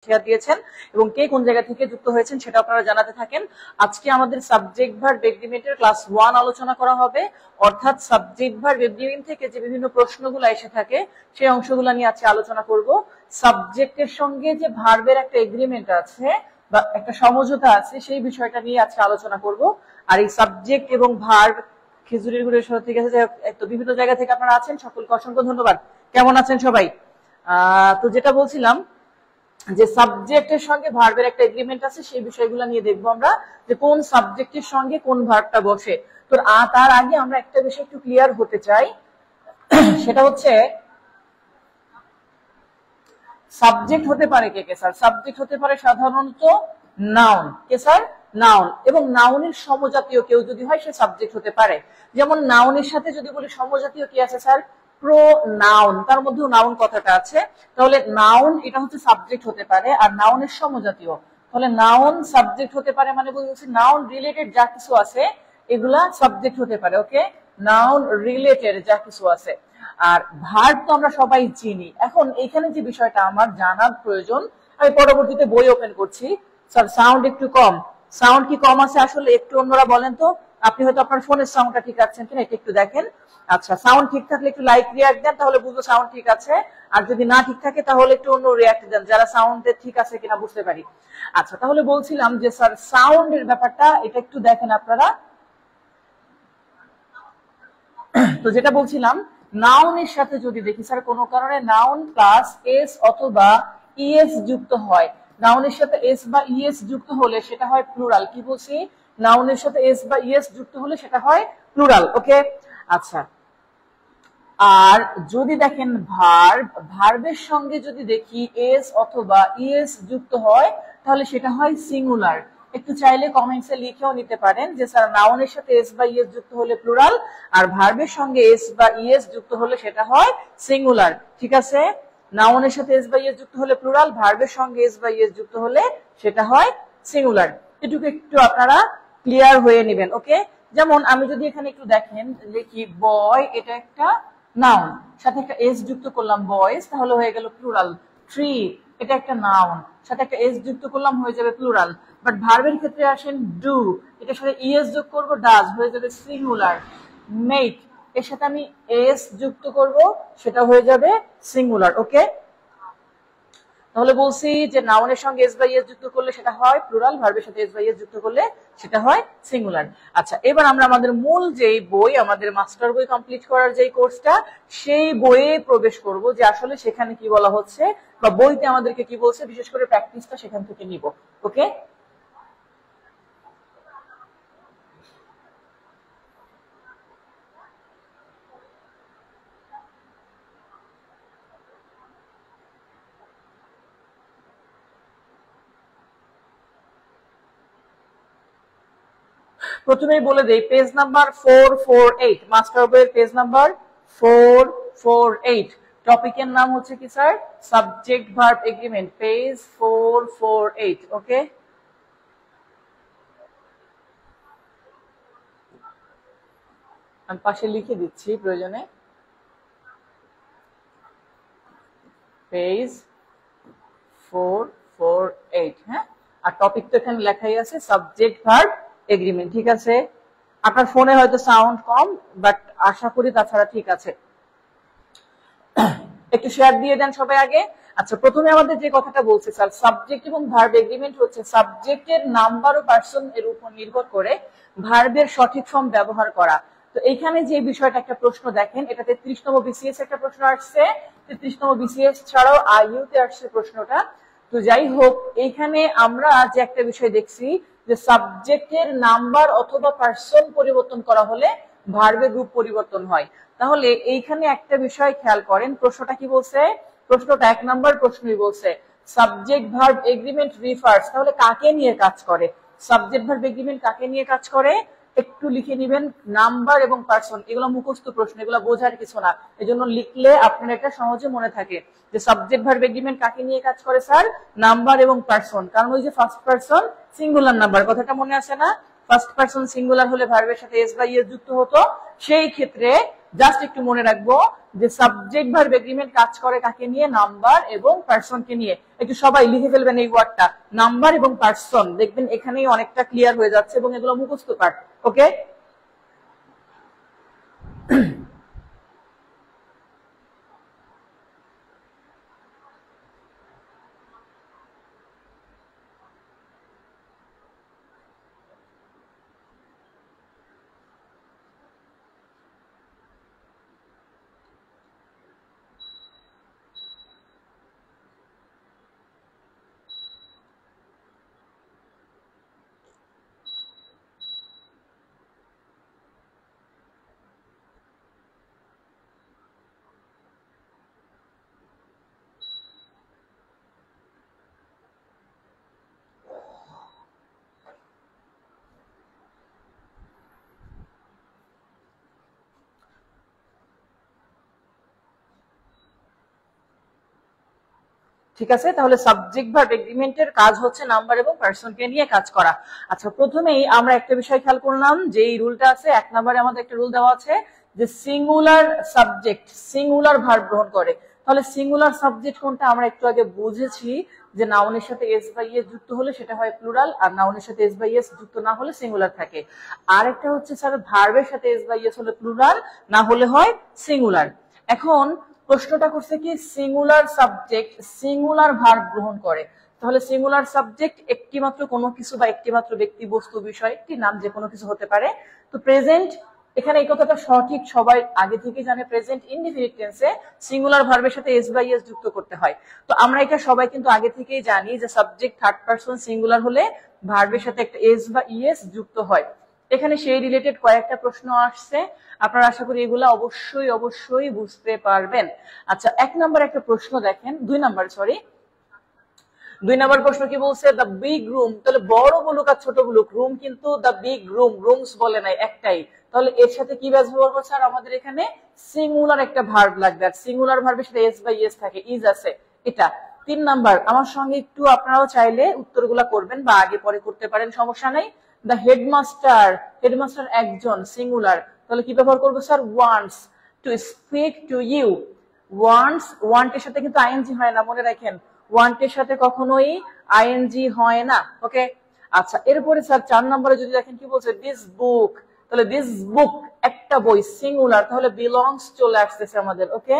Share দিয়েছেন এবং কে কোন জায়গা থেকে যুক্ত হয়েছেন সেটা আপনারা জানাতে থাকেন। আজকে আমাদের সাবজেক্ট ভার্ব এগ্রিমেন্টের ক্লাস 1 আলোচনা করা হবে, অর্থাৎ সাবজেক্ট ভার্ব এগ্রিমেন্ট থেকে যে বিভিন্ন প্রশ্নগুলো এসে থাকে সেই অংশগুলো নিয়ে আজকে আলোচনা করব। সাবজেক্টের সঙ্গে যে ভার্বের একটা এগ্রিমেন্ট আছে বা একটা সমঝোতা আছে সেই বিষয়টা নিয়ে আজকে আলোচনা করব। আর এই সাবজেক্ট এবং ভার্ব খেজুরির গুড়ের সাথে ঠিক আছে, তো বিভিন্ন জায়গা থেকে আপনারা আছেন, সকলকে অসংখ্য ধন্যবাদ। কেমন আছেন সবাই? তো যেটা বলছিলাম যে সাবজেক্টের সঙ্গে ভার্বের একটা এগ্রিমেন্ট আছে, সেই বিষয়গুলো নিয়ে দেখবো আমরা যে কোন সাবজেক্টের সঙ্গে কোন ভার্বটা বসে। তো তার আগে আমরা একটা বিষয় একটু ক্লিয়ার হতে চাই, সেটা হচ্ছে সাবজেক্ট হতে পারে কে কে স্যার? সাবজেক্ট হতে পারে সাধারণত নাউন। কে স্যার? নাউন। এবং নাউনের সমজাতীয় কেউ যদি হয় সে সাবজেক্ট হতে পারে। যেমন নাউনের সাথে যদি বলি সমজাতীয় কি আছে স্যার? প্রোনাউন, তার মধ্যেও নাউন কথাটা আছে। তাহলে নাউন এটা হচ্ছে সাবজেক্ট হতে পারে, আর নাউনের সমজাতীয়। তাহলে নাউন সাবজেক্ট হতে পারে মানে বলছি নাউন রিলেটেড যা কিছু আছে এগুলা সাবজেক্ট হতে পারে। ওকে, নাউন রিলেটেড যা কিছু আছে। আর ভার্ব তো আমরা সবাই চিনি। এখন এখানে যে বিষয়টা আমার জানার প্রয়োজন, আমি পরবর্তীতে বই ওপেন করছি। স্যার সাউন্ড একটু কম, সাউন্ড কি কম আছে আসলে? একটু অন্যরা বলেন তো, আপনি হয়তো আপনার ফোনের সাউন্ডটা ঠিক আছেন কিনা এটা একটু দেখেন। আচ্ছা, সাউন্ড ঠিক থাকলে একটু লাইক রিয়াক্ট দেন, তাহলে বুঝবো সাউন্ড ঠিক আছে। আর যদি না ঠিক থাকে তাহলে একটু অন্য রিয়াক্ট দেন, যারা সাউন্ডে ঠিক আছে কিনা বুঝতে পারি। আচ্ছা, তাহলে বলছিলাম যে স্যার সাউন্ডের ব্যাপারটা এটা একটু দেখেন আপনারা। তো যেটা বলছিলাম, নাউনের সাথে যদি দেখি স্যার কোনো কারণে নাউন প্লাস এস অথবা ইএস যুক্ত হয়, নাউনের সাথে এস বা ইএস যুক্ত হলে সেটা হয় প্লুরাল। কি বলছি? নাউনের সাথে এস বা ইএস যুক্ত হলে সেটা হয় প্লুরাল। ওকে, আচ্ছা। আর যদি দেখেন ভার্ব, ভার্বের সঙ্গে যদি দেখি এস অথবা ইএস যুক্ত হয় তাহলে সেটা হয় সিঙ্গুলার। একটু চাইলে কমেন্টসে লিখেও নিতে পারেন যে স্যার নাউনের সাথে এস বা ইএস যুক্ত হলে প্লুরাল, আর ভার্বের সঙ্গে এস বা ইএস যুক্ত হলে সেটা হয় সিঙ্গুলার। ঠিক আছে, নাউনের সাথে এস বা ইএস যুক্ত হলে প্লুরাল, ভার্বের সঙ্গে এস বা ইএস যুক্ত হলে সেটা হয় সিঙ্গুলার। এটুকু একটু আপনারা ক্লিয়ার হয়ে নেবেন। ওকে, যেমন আমি যদি এখানে একটু দেখেন লিখি বয়, এটা একটা নাউন, সাথে একটা এস যুক্ত করলাম বয়েজ, তাহলে হয়ে গেল প্লুরাল। ট্রি, এটা একটা নাউন, সাথে একটা এস যুক্ত করলাম হয়ে যাবে প্লুরাল। বাট ভার্বের ক্ষেত্রে আসেন ডু, এটার সাথে ইএস যোগ করব ডাজ হয়ে যাবে সিঙ্গুলার। মেক, এর সাথে আমি এস যুক্ত করব সেটা হয়ে যাবে সিঙ্গুলার। ওকে, তাহলে বলছি যে নাউনের সঙ্গে এস বাই এস যুক্ত করলে সেটা হয় প্লুরাল, ভার্বের সাথে এস বাই এস যুক্ত করলে সেটা হয় সিঙ্গুলার। আচ্ছা, এবার আমরা আমাদের মূল যেই বই, আমাদের মাস্টার বই কমপ্লিট করার যেই কোর্সটা, সেই বইয়ে প্রবেশ করব যে আসলে সেখানে কি বলা হচ্ছে বা বইতে আমাদেরকে কি বলছে, বিশেষ করে প্র্যাকটিসটা সেখান থেকে নিব। ওকে, প্রথমেই বলে দেই পেজ নাম্বার 448, মাস্টার বইয়ের পেজ নাম্বার 448। টপিকের নাম হচ্ছে কি sir? Subject verb agreement, page 448। ওকে, আমি পাশে লিখে দিচ্ছি প্রয়োজনে। পেজ 448। হ্যাঁ, আর টপিক তো এখানে লেখাই আছে সাবজেক্ট ভার্ব এগ্রিমেন্ট। ঠিক আছে, আপনার ফোনে হয়তো সাউন্ড কম, বাট আশা করি তাছাড়া ঠিক আছে। একটু শেয়ার দিয়ে দেন সবাই আগে। আচ্ছা, প্রথমে আমাদের যে কথাটা বলছে স্যার, সাবজেক্ট এবং ভার্ব এগ্রিমেন্ট হচ্ছে সাবজেক্টের নাম্বার ও পার্সন এর উপর নির্ভর করে ভার্বের সঠিক ফর্ম ব্যবহার করা। তো এইখানে যে বিষয়টা একটা প্রশ্ন দেখেন, এটা 33তম বিসিএস একটা প্রশ্ন আসছে, 33তম বিসিএস ছাড়াও আইইউ তে আসছে প্রশ্নটা। তো যাই হোক, এইখানে আমরা যে একটা বিষয় দেখছি যে সাবজেক্টের নাম্বার অথবা পার্সন পরিবর্তন করা হলে ভার্বের রূপ পরিবর্তন হয়। তাহলে এইখানে একটা বিষয় খেয়াল করেন, প্রশ্নটা কি বলছে? প্রশ্নটা 1 নাম্বার প্রশ্নই বলছে সাবজেক্ট ভার্ব এগ্রিমেন্ট রিফার্স, তাহলে কাকে নিয়ে কাজ করে? সাবজেক্ট ভার্ব এগ্রিমেন্ট কাকে নিয়ে কাজ করে একটু লিখে নিবেন। নাম্বার এবং পার্সন, এগুলো মুখস্থ প্রশ্ন, এগুলো বোঝার কিছু না, এজন্য লিখলে আপনার এটা সহজে মনে থাকে যে সাবজেক্ট ভার্ব এগ্রিমেন্ট কাকে নিয়ে কাজ করে স্যার? নাম্বার এবং পার্সন। কারণ ওই যে ফার্স্ট পার্সন সিঙ্গুলার নাম্বার কথাটা মনে আছে না? ফার্স্ট পার্সন সিঙ্গুলার হলে ভার্বের সাথে এস বা ইএস যুক্ত হতো, সেই ক্ষেত্রে জাস্ট একটু মনে রাখবো যে সাবজেক্ট ভার্ব এগ্রিমেন্ট কাজ করে কাকে নিয়ে, নাম্বার এবং পার্সনকে নিয়ে। একটু সবাই লিখে ফেলবেন এই ওয়ার্ডটা, নাম্বার এবং পার্সন, দেখবেন এখানেই অনেকটা ক্লিয়ার হয়ে যাচ্ছে এবং এগুলো মুখস্থ পাঠ। ওকে, ঠিক আছে। তাহলে সাবজেক্ট ভার্ব এগ্রিমেন্টের কাজ হচ্ছে নাম্বার এবং পার্সনকে নিয়ে কাজ করা। আচ্ছা, প্রথমেই আমরা একটা বিষয় খেয়াল করলাম যে এই রুলটা আছে, 1 নম্বরে আমাদের একটা রুল দেওয়া আছে যে সিঙ্গুলার সাবজেক্ট সিঙ্গুলার ভার্ব গ্রহণ করে। তাহলে সিঙ্গুলার সাবজেক্ট কোনটা আমরা একটু আগে বুঝেছি যে নাউনের সাথে এস বাই এস যুক্ত হলে সেটা হয় প্লুরাল, আর নাউনের সাথে এস বাই এস যুক্ত না হলে সিঙ্গুলার থাকে। আর একটা হচ্ছে স্যার ভার্বের সাথে এস বাই এস হলে প্লুরাল, না হলে হয় সিঙ্গুলার। এখন প্রশ্নটা করছে কি সিঙ্গুলার সাবজেক্ট সিঙ্গুলার ভার্ব গ্রহণ করে। তাহলে সিঙ্গুলার সাবজেক্ট একটি মাত্র কোনো কিছু বা একটি মাত্র ব্যক্তি বস্তু বিষয় একটি নাম যে কোনো কিছু হতে পারে। তো প্রেজেন্ট, এখানে এই কথাটা সঠিক, সবাই আগে থেকে জানে প্রেজেন্ট ইনডিফিনিট টেন্সে সিঙ্গুলার ভার্বের সাথে এস বাই এস যুক্ত করতে হয়। তো আমরা এটা সবাই কিন্তু আগে থেকেই জানি যে সাবজেক্ট থার্ড পারসন সিঙ্গুলার হলে ভার্বের সাথে একটা এস বা ইএস যুক্ত হয়। এখানে সেই রিলেটেড কয়েকটা প্রশ্ন আসছে, আপনারা আশা করি এগুলা অবশ্যই অবশ্যই বুঝতে পারবেন। আচ্ছা, 1 নম্বর একটা প্রশ্ন দেখেন, 2 নম্বর সরি 2 নম্বর প্রশ্ন কি বলছে, দ্য বিগ রুম। তাহলে বড় বলুক আর ছোট বলুক, রুম কিন্তু দ্য বিগ রুম, রুমস বলে নাই, একটাই। তাহলে এর সাথে কি ব্যবহার করছে, আর আমাদের এখানে সিঙ্গুলার একটা ভার্ব লাগবে, আর সিঙ্গুলার ভার্বের সাথে এস বাই এস থাকে, ইজ আছে এটা। 3 নাম্বার, আমার সঙ্গে একটু আপনারাও চাইলে উত্তরগুলা করবেন বা আগে পরে করতে পারেন, সমস্যা নাই। দ্য হেডমাস্টার, হেডমাস্টার একজন, সিঙ্গুলার, তাহলে কি ব্যবহার করবো sir, wants to speak to you. Wants, want এর সাথে কিন্তু আইএনজি হয় না, মনে রাখেন ওয়ান্ট এর সাথে কখনোই আইএনজি হয় না। ওকে, আচ্ছা, এরপরে স্যার 4 নম্বরে যদি দেখেন কি বলছে, দিস বুক। তাহলে দিস বুক একটা বই, সিঙ্গুলার, তাহলে বিলংস চলে আসতেছে আমাদের। ওকে,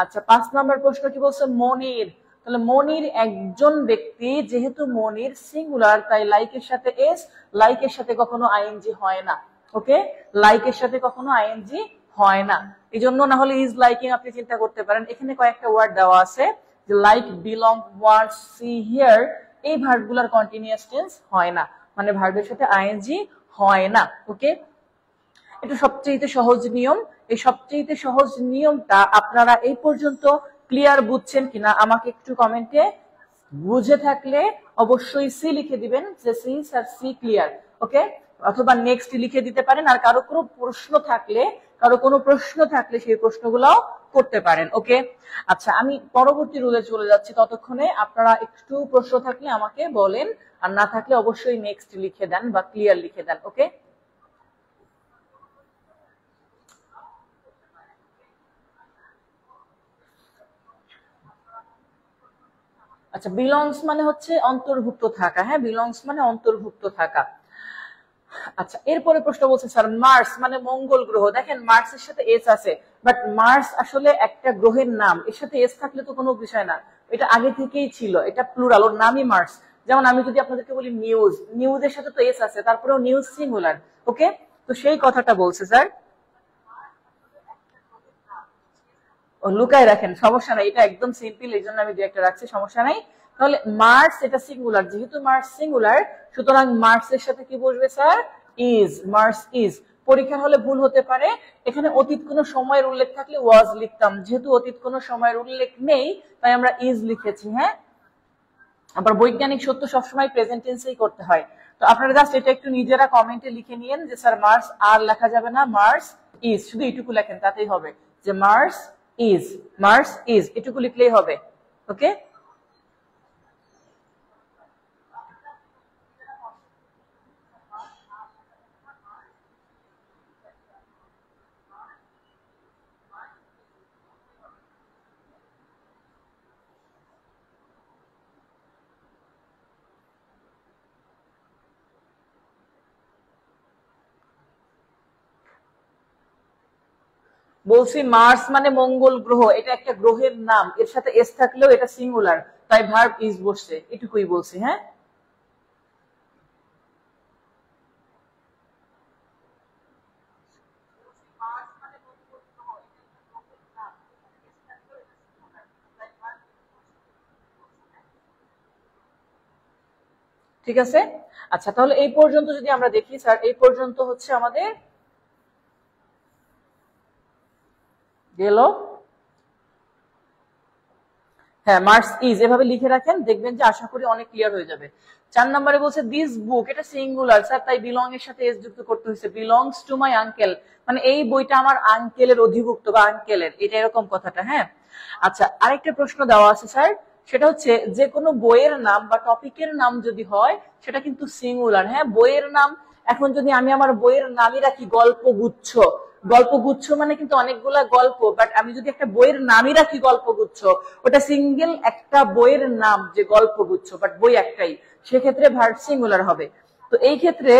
আচ্ছা, 5 নম্বর প্রশ্ন কি বলছে, মনির। তাহলে মনির একজন ব্যক্তি, যেহেতু মনির সিঙ্গুলার তাই লাইকের সাথে এস, লাইকের সাথে কখনো আইএনজি হয় না। ওকে, লাইকের সাথে কখনো আইএনজি হয় না, এই জন্য না হলে ইজ লাইকিং আপনি চিন্তা করতে পারেন। এখানে কয়েকটা ওয়ার্ড দেওয়া আছে যে like, belong, want, see, here, এই ভার্বগুলোর কন্টিনিউয়াস টেন্স হয় না, মানে ভার্বের সাথে আইএনজি হয় না। ওকে, এটা সবচেয়ে সহজ নিয়ম। এই সবচেয়ে সহজ নিয়মটা আপনারা এই পর্যন্ত ক্লিয়ার বুঝছেন কিনা আমাকে একটু কমেন্টে, বুঝে থাকলে অবশ্যই সি লিখে দিবেন যে সি স্যার সি ক্লিয়ার। ওকে, অথবা নেক্সট লিখে দিতে পারেন, আর কারো কোনো প্রশ্ন থাকলে সেই প্রশ্নগুলোও করতে পারেন। ওকে, আচ্ছা, আমি পরবর্তী রুলে চলে যাচ্ছি, ততক্ষণে আপনারা একটু প্রশ্ন থাকলে আমাকে বলেন, আর না থাকলে অবশ্যই নেক্সট লিখে দেন বা ক্লিয়ার লিখে দেন। ওকে, আচ্ছা, বিলংস মানে হচ্ছে অন্তর্ভুক্ত থাকা, হ্যাঁ, বিলংস মানে অন্তর্ভুক্ত থাকা। আচ্ছা, এরপরে প্রশ্ন বলছে স্যার মার্স মানে মঙ্গল গ্রহ। দেখেন মার্সের সাথে এস আছে, বাট মার্স আসলে একটা গ্রহের নাম, এর সাথে এস থাকলে তো কোনো বিষয় না, এটা আগে থেকেই ছিল, এটা প্লুরাল, ওর নামই মার্স। যেমন আমি যদি আপনাদেরকে বলি নিউজ, নিউজের সাথে তো এস আছে, তারপরেও নিউজ সিঙ্গুলার। ওকে, তো সেই কথাটা বলছে স্যার। ও লুকায় রাখেন, সমস্যা নাই, এটা একদম সিম্পল, এই জন্য আমি দু একটা রাখছি, সমস্যা নাই। তাহলে মার্স এটা সিঙ্গুলার, যেহেতু মার্স সিঙ্গুলার সুতরাং মার্স এর সাথে কি বসবে স্যার, ইজ, মার্স ইজ। পরীক্ষার হলে ভুল হতে পারে, এখানে অতীত কোনো সময়ের উল্লেখ থাকলে ওয়াজ লিখতাম, যেহেতু অতীত কোনো সময়ের উল্লেখ নেই তাই আমরা ইজ লিখেছি। হ্যাঁ, আবার বৈজ্ঞানিক সত্য সবসময় প্রেজেন্ট টেন্সেই করতে হয়। তো আপনারা জাস্ট এটা একটু নিজেরা কমেন্টে লিখে নিয়েন যে স্যার মার্স আর লেখা যাবে না, মার্স ইজ, শুধু এটুকু লেখেন তাতেই হবে, যে মার্স ইজ, মার্স ইজ, এটুকু লিখলেই হবে। ওকে, বলছি মার্স মানে মঙ্গল গ্রহ, এটা একটা গ্রহের নাম, এর সাথে এস থাকলেও এটা সিঙ্গুলার, তাই ভার্ব ইজ বসছে, এটুকুই বলছি। হ্যাঁ, ঠিক আছে। আচ্ছা, তাহলে এই পর্যন্ত যদি আমরা দেখি স্যার, এই পর্যন্ত হচ্ছে আমাদের গেল। হ্যাঁ, মার্স ইজ এভাবে লিখে রাখেন, দেখবেন যে আশা করি অনেক ক্লিয়ার হয়ে যাবে। 4 নম্বরে বলছে দিস বুক, এটা সিঙ্গুলার স্যার, তাই বিলং এর সাথে এস যুক্ত করতে হয়েছে, বিলংস টু মাই আঙ্কেল, মানে এই বইটা আমার আঙ্কেলের অধিভুক্ত বা আঙ্কেলের, এটা এরকম কথাটা। হ্যাঁ, আচ্ছা, আরেকটা প্রশ্ন দেওয়া আছে স্যার, সেটা হচ্ছে যে কোনো বইয়ের নাম বা টপিকের নাম যদি হয় সেটা কিন্তু সিঙ্গুলার। হ্যাঁ, বইয়ের নাম, এখন যদি আমি আমার বইয়ের নামই রাখি গল্পগুচ্ছ, গল্পগুচ্ছ মানে কিন্তু অনেকগুলা গল্প, বাট আমি যদি একটা বইয়ের নামই রাখি গল্পগুচ্ছ, ওটা সিঙ্গেল একটা বইয়ের নাম যে গল্পগুচ্ছ, বাট বই একটাই, সেক্ষেত্রে ভার্ব সিঙ্গুলার হবে। তো এই ক্ষেত্রে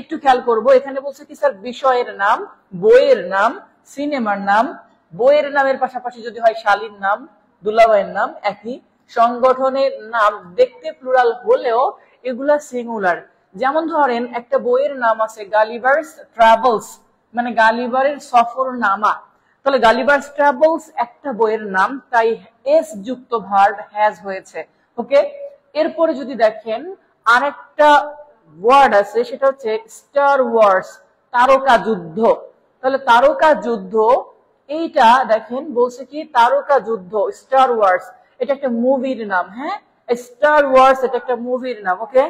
একটু খেয়াল করব, এখানে বলছে কি স্যার বিষয়ের নাম, বইয়ের নাম, সিনেমার নাম, বইয়ের নামের পাশাপাশি যদি হয় শালীর নাম, দুলাভাইয়ের নাম, একই সংগঠনের নাম দেখতে প্লুরাল হলেও এগুলা সিঙ্গুলার। যেমন ধরেন একটা বইয়ের নাম আছে গালিভার্স ট্রাভেলস, মানে গালিভারের সফরনামা, তাহলে গালিভার্স ট্রাভেলস একটা বইয়ের নাম, তাই এস যুক্ত ভার্ব হ্যাজ হয়েছে। ওকে, এরপরে যদি দেখেন আরেকটা ওয়ার্ড আছে, সেটা হচ্ছে স্টার ওয়ার্স, তারকা যুদ্ধ। তাহলে তারকা যুদ্ধ, এইটা দেখেন বলছে কি তারকা যুদ্ধ, স্টার ওয়ার্স, এটা একটা মুভির নাম। হ্যাঁ, স্টার ওয়ার্স এটা একটা মুভির নাম। ওকে,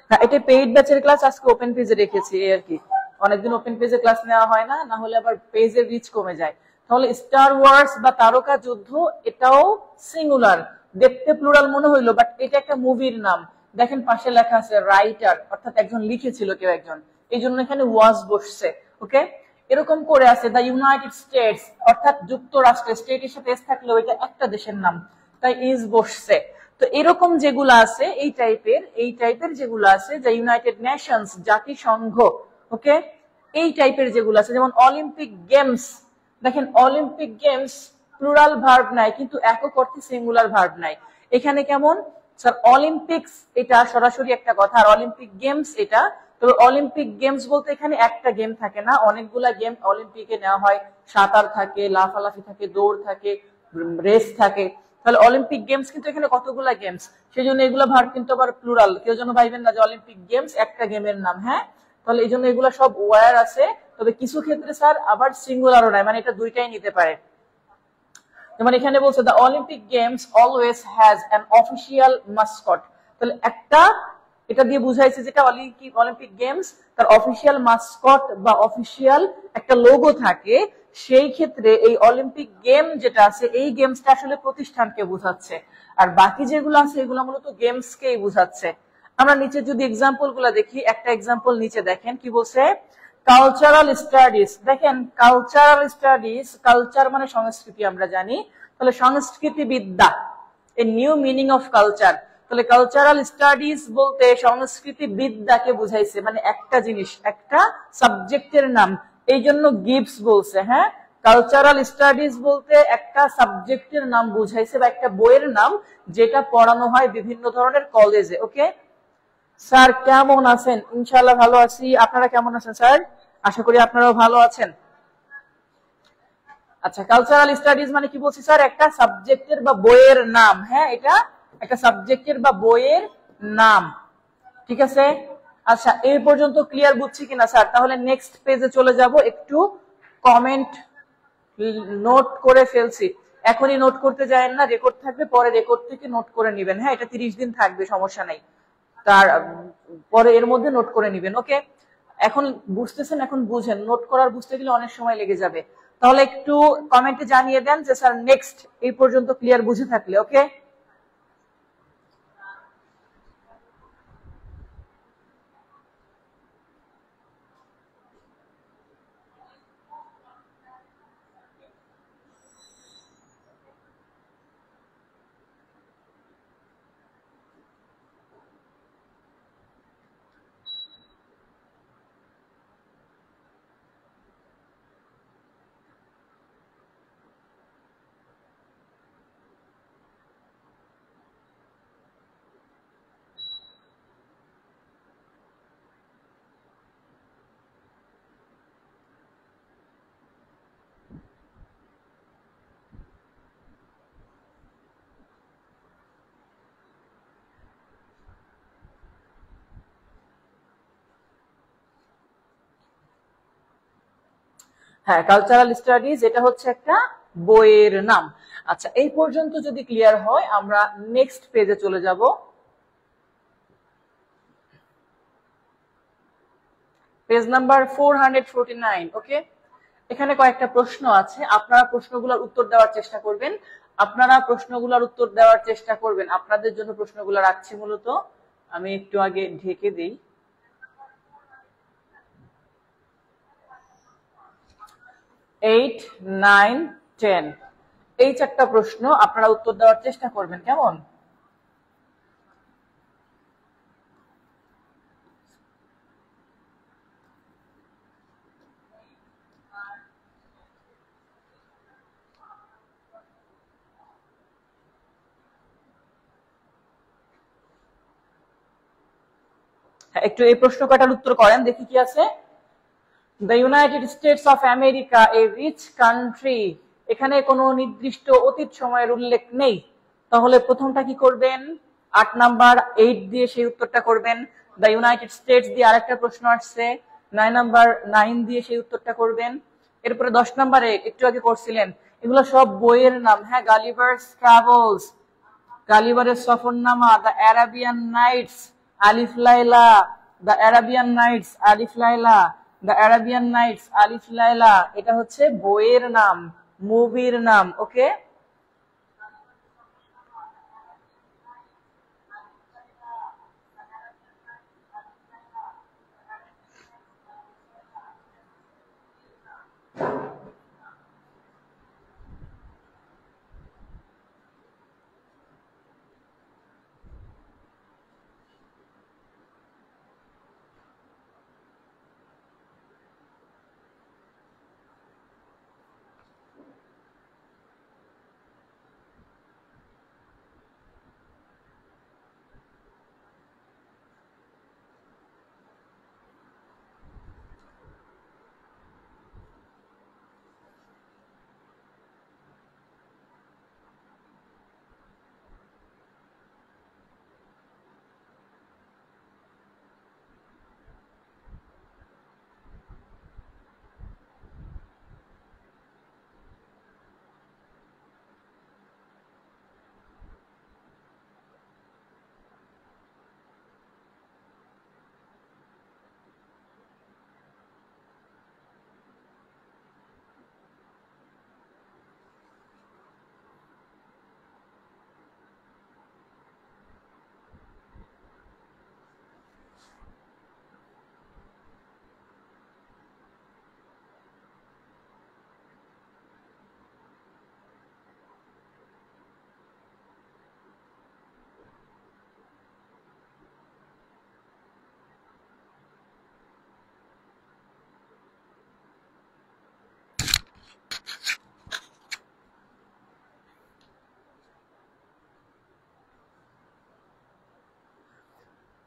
হ্যাঁ, এটা পেইড ব্যাচের ক্লাস, আজকে ওপেন পেজে রেখেছি এই আর কি, অনেকদিন ওপেন পেজে ক্লাস নেওয়া হয় না, না হলে আবার পেজের রিচ কমে যায়। তাহলে স্টার ওয়ার্স বা তারকা যুদ্ধ এটাও সিঙ্গুলার, দেখতে প্লুরাল মনে হইলো, বাট এটা একটা মুভির নাম। দেখেন পাশে লেখা আছে রাইটার, অর্থাৎ একজন লিখেছিল, কেউ একজন, এই জন্য এখানে ওয়াজ বসছে। ওকে, এরকম করে আছে দ্য ইউনাইটেড স্টেটস, অর্থাৎ যুক্তরাষ্ট্র, স্টেটের সাথে এস থাকলেও এটা একটা দেশের নাম, তাই ইজ বসছে। তো এরকম যেগুলো আছে এই টাইপের যেগুলো আছে, যে ইউনাইটেড নেশনস জাতিসংঘ, ওকে, এই টাইপের যেগুলো আছে, যেমন অলিম্পিক গেমস, দেখেন অলিম্পিক গেমস প্লুরাল ভার্ব নাই, কিন্তু একক অর্থে সিঙ্গুলার ভার্ব নাই। এখানে কেমন স্যার, অলিম্পিক্স এটা সরাসরি একটা কথা, আর অলিম্পিক গেমস এটা, তবে অলিম্পিক গেমস বলতে এখানে একটা গেম থাকে না, অনেকগুলা গেম অলিম্পিকে নেওয়া হয়, সাঁতার থাকে, লাফালাফি থাকে, দৌড় থাকে, রেস থাকে, তাহলে অলিম্পিক গেমস কিন্তু এখানে কতগুলা গেমস, সেই জন্য এগুলা ভার্ব কিন্তু আবার প্লুরাল, কেউ যেন ভাইবেন না যে অলিম্পিক গেমস একটা গেমের নাম। হ্যাঁ, তাহলে এই জন্য এগুলা সব ওয়ার আছে, তবে কিছু ক্ষেত্রে স্যার আবার সিঙ্গুলারও নাই, মানে এটা দুইটাই নিতে পারে। যেমন এখানে বলছে the Olympic games always has an official Mascot, তাহলে একটা, এটা দিয়ে বুঝাইছে যেটা অলিম্পিক গেমস তার অফিসিয়াল মাস্কট বা অফিসিয়াল একটা লোগো থাকে, সেই ক্ষেত্রে এই অলিম্পিক গেম যেটা আছে এই গেমসটা আসলে প্রতিষ্ঠানকে বোঝাচ্ছে, আর বাকি যেগুলো আছে এগুলো মূলত গেমসকেই বোঝাচ্ছে। আমরা নিচে যদি এক্সাম্পল গুলা দেখি, একটা এক্সাম্পল নিচে দেখেন কি বলছে, কালচারাল স্টাডিজ, দেখেন কালচারাল স্টাডিজ, কালচার মানে সংস্কৃতি আমরা জানি, তাহলে সংস্কৃতি বিদ্যা, a new meaning of culture, তাহলে কালচারাল স্টাডিজ বলতে সংস্কৃতি বিদ্যাকে বুঝাইছে, মানে একটা জিনিস একটা সাবজেক্টের নাম, এই জন্য গিভস বলছে। হ্যাঁ, কালচারাল স্টাডিজ বলতে একটা সাবজেক্টের নাম বুঝাইছে বা একটা বইয়ের নাম, যেটা পড়ানো হয় বিভিন্ন ধরনের কলেজে। ওকে স্যার, কেমন আছেন? ইনশাআল্লাহ ভালো আছি, আপনারা কেমন আছেন স্যার? আশা করি আপনারাও ভালো আছেন। আচ্ছা, কালচারাল স্টাডিজ মানে কি বলছি স্যার, একটা সাবজেক্টের বা বইয়ের নাম। হ্যাঁ, এটা একটা সাবজেক্টের বা বইয়ের নাম, ঠিক আছে। আচ্ছা, এই পর্যন্ত ক্লিয়ার বুঝছি কিনা স্যার? তাহলে নেক্সট পেজে চলে যাব, একটু কমেন্ট নোট করে ফেলছি, এখনই নোট করতে যায়েন না, রেকর্ড থাকবে, পরে রেকর্ড থেকে নোট করে নিবেন। হ্যাঁ, এটা 30 দিন থাকবে, সমস্যা নাই, তার পরে এর মধ্যে নোট করে নিবেন। ওকে, এখন বুঝতেছেন, এখন বুঝেন, নোট করার বুঝতে গেলে অনেক সময় লেগে যাবে, তাহলে একটু কমেন্টে জানিয়ে দেন যে স্যার নেক্সট এই পর্যন্ত ক্লিয়ার বুঝে থাকলে। ওকে, হ্যাঁ, কালচারাল স্টাডিজ এটা হচ্ছে একটা বইয়ের নাম। আচ্ছা, এই পর্যন্ত যদি ক্লিয়ার হয় আমরা নেক্সট পেজে চলে যাব। Page number 449। ওকে, এখানে কয়েকটা প্রশ্ন আছে, আপনারা প্রশ্নগুলোর উত্তর দেওয়ার চেষ্টা করবেন। আপনাদের জন্য প্রশ্নগুলো রাখছি মূলত, আমি একটু আগে ঢেকে দিই। 8, 9, 10 এই 4টা প্রশ্ন আপনারা উত্তর দেওয়ার চেষ্টা করবেন, কেমন? হ্যাঁ, একটু এই প্রশ্ন কয়টার উত্তর করেন দেখি কি আছে। The United States of America a rich country, এখানে কোনো নির্দিষ্ট অতীত সময়ের উল্লেখ নেই, তাহলে প্রথমটা কি করবেন? 8 নাম্বার 8 দিয়ে সেই উত্তরটা করবেন। দ্য ইউনাইটেড স্টেটস দিয়ে আরেকটা প্রশ্ন আসছে, 9 নাম্বার 9 দিয়ে সেই উত্তরটা করবেন। এরপরে 10 নাম্বারে একটু আগে করছিলেন, এগুলো সব বইয়ের নাম। হ্যাঁ, গালিভারস ট্রাভেলস, গালিভারের সফরনামা, দ্য অ্যারাবিয়ান নাইটস, আলিফ লাইলা, দ্য অ্যারাবিয়ান নাইটস, আলিফ লাইলা, দ্য অ্যারাবিয়ান নাইটস, আলিফ লাইলা, এটা হচ্ছে বইয়ের নাম, মুভির নাম। ওকে,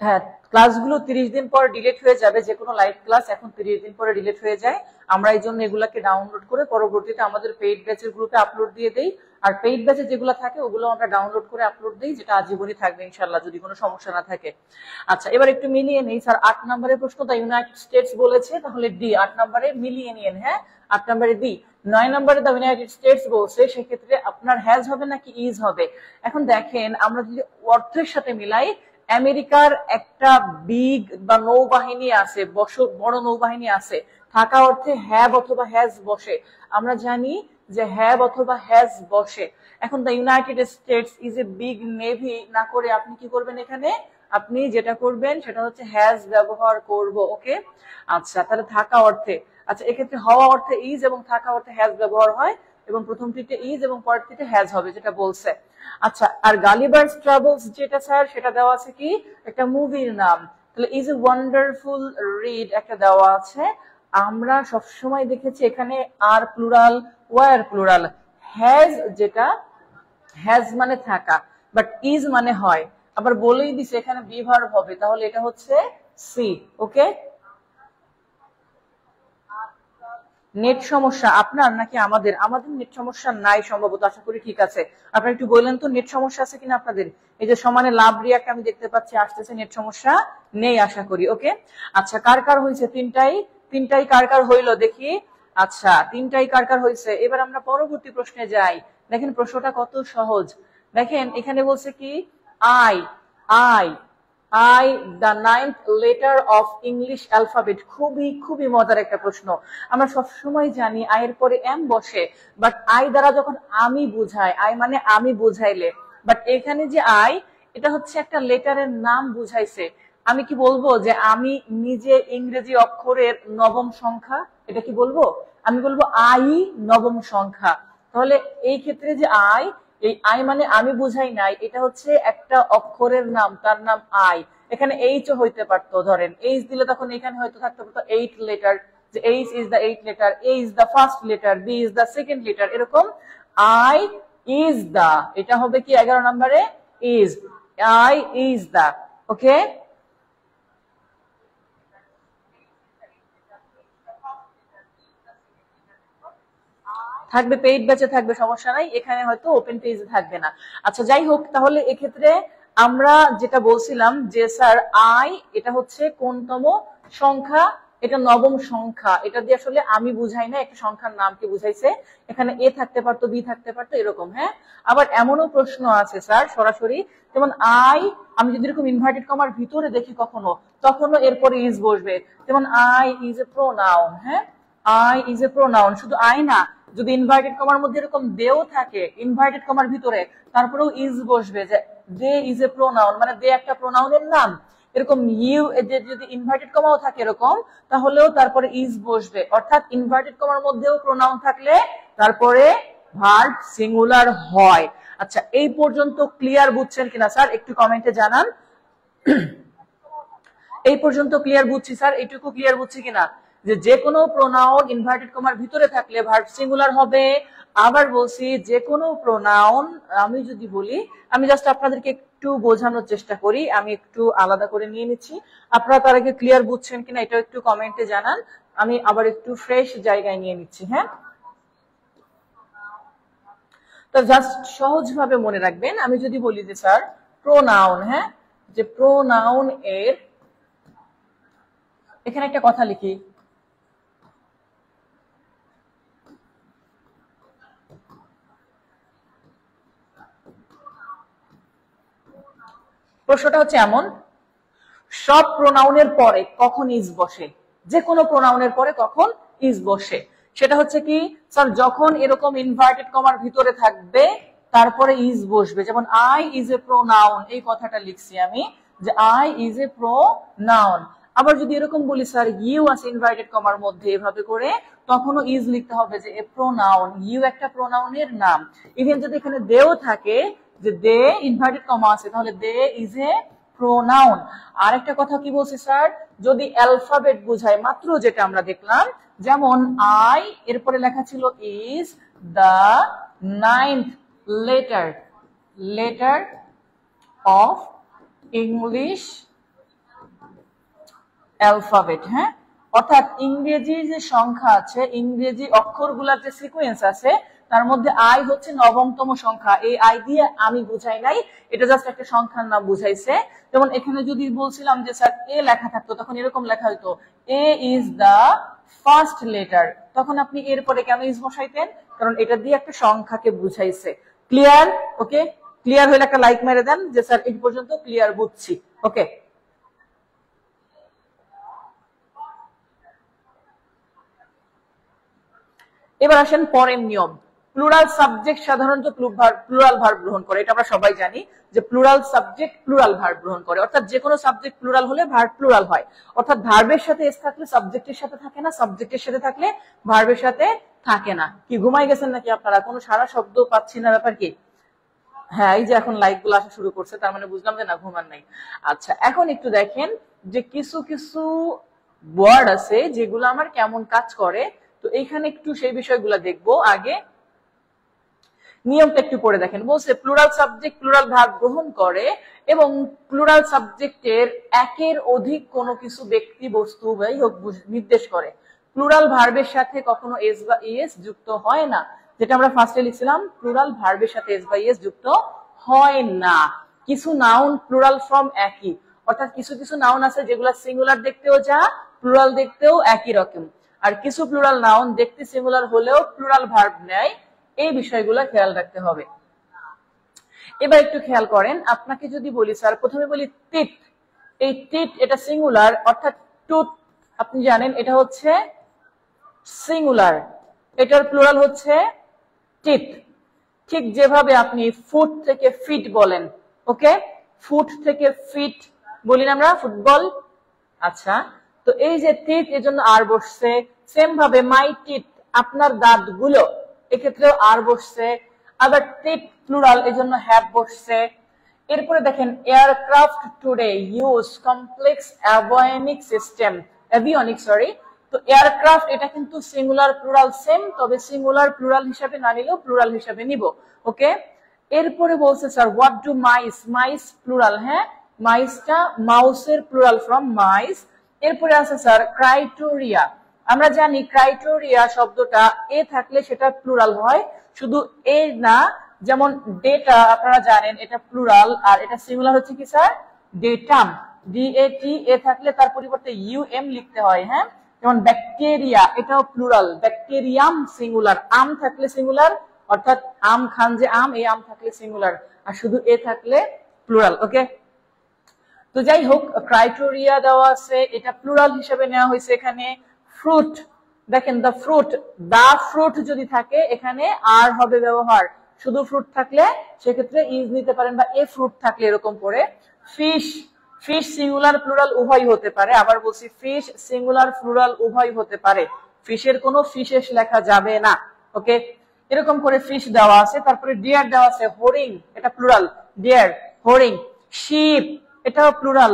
হ্যাঁ, ক্লাসগুলো 30 দিন পর ডিলিট হয়ে যাবে, যে কোনো লাইভ ক্লাস এখন 30 দিন পরে ডিলিট হয়ে যায়। আমরা এই জন্য এগুলাকে ডাউনলোড করে পরবর্তীতে আমাদের পেইড ব্যাচের গ্রুপে আপলোড দিয়ে দেই। আর পেইড ব্যাচে যেগুলো থাকে ওগুলো আমরা ডাউনলোড করে আপলোড দিই, যেটা আজীবনই থাকবে ইনশাল্লাহ, যদি কোনো সমস্যা না থাকে। আচ্ছা, এবার একটু মিলিয়ে নেই। স্যার 8 নম্বরের প্রশ্ন দ্য ইউনাইটেড স্টেটস বলেছে, তাহলে ডি। 8 নম্বরে মিলিয়ে নিন। হ্যাঁ, 8 নম্বরে ডি। 9 নম্বরে দ্য ইউনাইটেড স্টেটস বলছে, সেক্ষেত্রে আপনার হ্যাজ হবে নাকি ইজ হবে? এখন দেখেন, আমরা যদি অর্থের সাথে মিলাই, আমেরিকার একটা বিগ বা নৌবাহিনী আছে, বড় নৌবাহিনী আছে, থাকা অর্থে হ্যাভ অথবা হ্যাজ বসে। আমরা জানি যে হ্যাভ অথবা হ্যাজ বসে। এখন the United states is a big navy না করে আপনি কি করবেন? এখানে আপনি যেটা করবেন সেটা হচ্ছে হ্যাজ ব্যবহার করব। ওকে, আচ্ছা, তাহলে থাকা অর্থে, আচ্ছা এক্ষেত্রে হওয়া অর্থে ইজ এবং থাকা অর্থে হ্যাজ ব্যবহার হয়, এবং প্রথমটিতে ইজ এবং পরেরটিতে হ্যাজ হবে, যেটা বলছে। আচ্ছা, আর গালিভারস ট্রাভেলস যেটা স্যার, সেটা দেওয়া আছে কি একটা মুভির নাম, তাহলে ইজ এ ওয়ান্ডারফুল রিড একটা দেওয়া আছে। আমরা সবসময় দেখেছি এখানে আর প্লুরাল, ওয়ার প্লুরাল। হ্যাজ যেটা, হ্যাজ মানে থাকা, বাট ইজ মানে হয়। আবার বলেই দিছে এখানে বি ভার্ব হবে, তাহলে এটা হচ্ছে সি। ওকে, নেট সমস্যা আপনার নাকি আমাদের? আমাদের নেট সমস্যা নাই সম্ভবত, আশা করি ঠিক আছে। আপনারা একটু বললেন তো নেট সমস্যা আছে কিনা আপনাদের? এই যে সমানে লাভ রিয়াক্ট আমি দেখতে পাচ্ছি আসতেছে, নেট সমস্যা নেই আশা করি। ওকে, আচ্ছা, কার কার হয়েছে? তিনটাই কার কার হইলো দেখি। আচ্ছা, তিনটাই কার কার হয়েছে। এবার আমরা পরবর্তী প্রশ্নে যাই। দেখেন প্রশ্নটা কত সহজ। দেখেন এখানে বলছে কি I I I the 9th letter of English alphabet. খুবই খুবই মজার একটা প্রশ্ন। আমরা সবসময় জানি আই এর পরে এম বসে, বাট আই দ্বারা যখন আমি বুঝাই, আই মানে আমি বুঝাইলে, বাট এখানে যে আই, এটা হচ্ছে একটা লেটারের নাম বুঝাইছে। আমি কি বলবো যে আমি নিজে ইংরেজি অক্ষরের নবম সংখ্যা? এটা কি বলবো? আমি বলবো আই নবম সংখ্যা। তাহলে এই ক্ষেত্রে যে আই, এই আই মানে আমি বুঝাই নাই, এটা হচ্ছে একটা অক্ষরের নাম, তার নাম আই। এখানে এইচ ও হইতে পারতো, ধরেন এইচ দিলে তখন এখানে হয়তো থাকতে পারতো 8 লেটার, যে H is the 8 letter, A is the first letter, B is the second letter, এরকম। আই ইজ দা, এটা হবে কি 11 নম্বরে is, I is the. Okay, থাকবে পেইড ব্যাচে থাকবে, সমস্যা নাই, এখানে হয়তো ওপেন পেজে থাকবে না। আচ্ছা যাই হোক, তাহলে এক্ষেত্রে আমরা যেটা বলছিলাম যে স্যার আই এটা হচ্ছে কোনতম সংখ্যা? এটা নবম সংখ্যা। এটা দিয়ে আসলে আমি বুঝাই না, একটা সংখ্যার নামকে বুঝাইছে। এখানে এ থাকতে পারতো, বি থাকতে পারতো, এরকম। হ্যাঁ, আবার এমনও প্রশ্ন আছে স্যার সরাসরি, যেমন আই আমি যদি এরকম ইনভার্টেড কমার ভিতরে দেখি কখনো, তখনও এরপরে ইজ বসবে। যেমন আই ইজ এ প্রোনাউন। হ্যাঁ, আই ইজ এ প্রোনাউন। শুধু আই না, যদি ইনভার্টেড কমার মধ্যে এরকম দেও থাকে ইনভার্টেড কমার ভিতরে, তারপরেও ইজ বসবে, যে দে ইজ এ প্রোনাউন, মানে দে একটা প্রোনাউনের নাম। এরকম ইউ যদি ইনভার্টেড কমাও থাকে এরকম, তাহলেও তারপরে ইজ বসবে। অর্থাৎ ইনভার্টেড কমার মধ্যেও প্রোনাউন থাকলে তারপরে ভার্ব সিঙ্গুলার হয়। আচ্ছা, এই পর্যন্ত ক্লিয়ার বুঝছেন কিনা স্যার? একটু কমেন্টে জানান। এই পর্যন্ত ক্লিয়ার বুঝছি স্যার, এইটুকু ক্লিয়ার বুঝছি কিনা, যে কোনো প্রোনাউন ইনভার্টেড কমার ভিতরে থাকলে ভার্ব সিঙ্গুলার হবে। আবার বলছি, যে কোনো প্রোনাউন, আমি যদি বলি, আমি জাস্ট আপনাদেরকে একটু বোঝানোর চেষ্টা করি, আমি একটু আলাদা করে নিয়ে নিচ্ছি। আপনারা তার আগে ক্লিয়ার বুঝছেন কিনা এটাও একটু কমেন্টে জানান। আমি আবার একটু ফ্রেশ জায়গায় নিয়ে নিচ্ছি। হ্যাঁ, তো জাস্ট সহজভাবে মনে রাখবেন, আমি যদি বলি যে স্যার প্রোনাউন, হ্যাঁ, যে প্রোনাউন এর, এখানে একটা কথা লিখি, প্রশ্নটা হচ্ছে এমন, সব প্রোনাউনের পরে কখন ইজ বসে? যে কোনো প্রোনাউনের পরে কখন ইজ বসে? সেটা হচ্ছে কি স্যার, যখন এরকম ইনভার্টেড কমার ভিতরে থাকবে তারপরে ইজ বসবে। যেমন আই ইজ এ প্রোনাউন, এই কথাটা লিখছি আমি, যে আই ইজ এ প্রোনাউন। আবার যদি এরকম বলি স্যার ইউ আছে ইনভার্টেড কমার মধ্যে, এভাবে করে, তখনও ইজ লিখতে হবে, যে এ প্রোনাউন, ইউ একটা প্রোনাউনের নাম। ইভেন যদি এখানে দেও থাকে, যে দে ইনভার্টেড কমা আছে, তাহলে দে ইজ এ প্রোনাউন। আরেকটা কথা কি বলছি স্যার, যদি অ্যালফাবেট বুঝায়, মাত্র যেটা আমরা দেখলাম, যেমন আই এরপরে লেখা ছিল is the 9th letter of English alphabet. হ্যাঁ, অর্থাৎ ইংরেজি যে সংখ্যা আছে, ইংরেজি অক্ষরগুলার যে সিকোয়েন্স আছে, তার মধ্যে আই হচ্ছে নবমতম সংখ্যা। এই আই দিয়ে আমি বুঝাই নাই, এটা জাস্ট একটা সংখ্যার নাম বুঝাইছে। যেমন এখানে যদি বলছিলাম যে স্যার এ লেখা থাকতো, তখন এরকম লেখা হইতো এ ইজ দা ফার্স্ট লেটার, তখন আপনি এরপরে কেন ইজ বসাইতেন? কারণ এটা দিয়ে একটা সংখ্যাকে বুঝাইছে। ক্লিয়ার? ওকে, ক্লিয়ার হলে একটা লাইক মেরে দেন, যে স্যার এই পর্যন্ত ক্লিয়ার বুঝছি। ওকে, এবার আসেন পরের নিয়ম। প্লুরাল সাবজেক্ট সাধারণত প্লুরাল ভার্ব গ্রহণ করে, এটা আমরা সবাই জানি, যে প্লুরাল সাবজেক্ট প্লুরাল ভার্ব গ্রহণ করে। অর্থাৎ যে কোনো সাবজেক্ট প্লুরাল হলে ভার্ব প্লুরাল হয়। অর্থাৎ ভার্বের সাথে এস থাকলে সাবজেক্টের সাথে থাকে না, সাবজেক্টের সাথে থাকলে ভার্বের সাথে থাকে না। কি ঘুমাই গেছেন নাকি আপনারা? কোনো সারা শব্দ পাচ্ছি না, ব্যাপার কি? হ্যাঁ, এই যে এখন লাইক গুলো আসা শুরু করছে, তার মানে বুঝলাম যে না, ঘুমান নাই। আচ্ছা, এখন একটু দেখেন যে কিছু কিছু ওয়ার্ড আছে যেগুলো আমার কেমন কাজ করে। তো এইখানে একটু সেই বিষয়গুলো দেখবো। আগে নিয়মটা একটু পড়ে দেখেন। বলছে প্লুরাল সাবজেক্ট প্লুরাল ভার্ব গ্রহণ করে এবং প্লুরাল সাবজেক্টের একের অধিক কোনো কিছু ব্যক্তি বস্তু যাই হোক নির্দেশ করে। প্লুরাল ভার্বের সাথে কখনো এস বা ইএস যুক্ত হয় না। যেটা আমরা ফার্স্টে লিখছিলাম, প্লুরাল ভার্বের সাথে এস বা ইএস যুক্ত হয় না। কিছু নাউন প্লুরাল ফর্ম একই, অর্থাৎ কিছু কিছু নাউন আছে যেগুলো সিঙ্গুলার দেখতেও যা, প্লুরাল দেখতেও একই রকম। আর কিছু প্লুরাল নাউন দেখতে সিঙ্গুলার হলেও প্লুরাল ভার্ব নেয়, এই বিষয়গুলো খেয়াল রাখতে হবে। এবার একটু খেয়াল করেন, আপনাকে যদি বলি স্যার প্রথমে বলি টিথ, এই টিথ এটা সিঙ্গুলার অর্থাৎ টুথ, আপনি জানেন এটা হচ্ছে সিঙ্গুলার, এটার প্লুরাল হচ্ছে টিথ। ঠিক যেভাবে আপনি ফুট থেকে ফিট বলেন, ওকে, ফুট থেকে ফিট বলি না আমরা, ফুটবল। আচ্ছা, তো এই যে টিথ এর জন্য আর বসছে, সেম ভাবে মাই টিথ আপনার দাঁতগুলো, এক্ষেত্রেও আর বসছে। আবার টিথ প্লুরাল এর জন্য হ্যাভ বসছে। এরপরে দেখেন aircraft today use complex avionic sorry, তো এয়ারক্রাফট এটা কিন্তু সিঙ্গুলার প্লুরাল সেম, তবে সিঙ্গুলার প্লুরাল হিসাবে না নিলেও প্লুরাল হিসাবে নিব, ওকে। এরপরে বলছে sir what do mice, mice plural, হ্যাঁ মাইসটা মাউসের প্লুরাল ফ্রম মাইস। এরপরে আছে স্যার ক্রাইটেরিয়া, আমরা জানি ক্রাইটেরিয়া শব্দটা এ থাকলে সেটা প্লুরাল হয়, শুধু এ না, যেমন ডেটা আপনারা জানেন এটা প্লুরাল, আর এটা সিঙ্গুলার হচ্ছে কি স্যার ডেটাম, ডিএটি এ থাকলে তার পরিবর্তে ইউএম লিখতে হয়, হ্যাঁ। যেমন ব্যাকটেরিয়া এটাও প্লুরাল, ব্যাকটেরিয়াম সিঙ্গুলার, আম থাকলে সিঙ্গুলার অর্থাৎ আম খান যে আম, এই আম থাকলে সিঙ্গুলার, আর শুধু এ থাকলে প্লুরাল, ওকে। তো যাই হোক ক্রাইটেরিয়া দেওয়া আছে, এটা প্লুরাল হিসেবে নেওয়া হয়েছে এখানে। ফ্রুট দেখেন দা ফ্রুট, দা ফ্রুট যদি থাকে এখানে আর হবে ব্যবহার, শুধু ফ্রুট থাকলে সেক্ষেত্রে ইজ নিতে পারেন, বা এ ফ্রুট থাকলে এরকম করে। ফিশ, ফিশ সিঙ্গুলার প্লুরাল উভয় হতে পারে, আবার বলছি ফিশ সিঙ্গুলার প্লুরাল উভয় হতে পারে, ফিশের কোনো ফিশেস লেখা যাবে না, ওকে। এরকম করে ফিশ দেওয়া আছে। তারপরে ডিয়ার দেওয়া আছে, হরিং এটা প্লুরাল, ডিয়ার হরিং। শিপ এটাও প্লুরাল,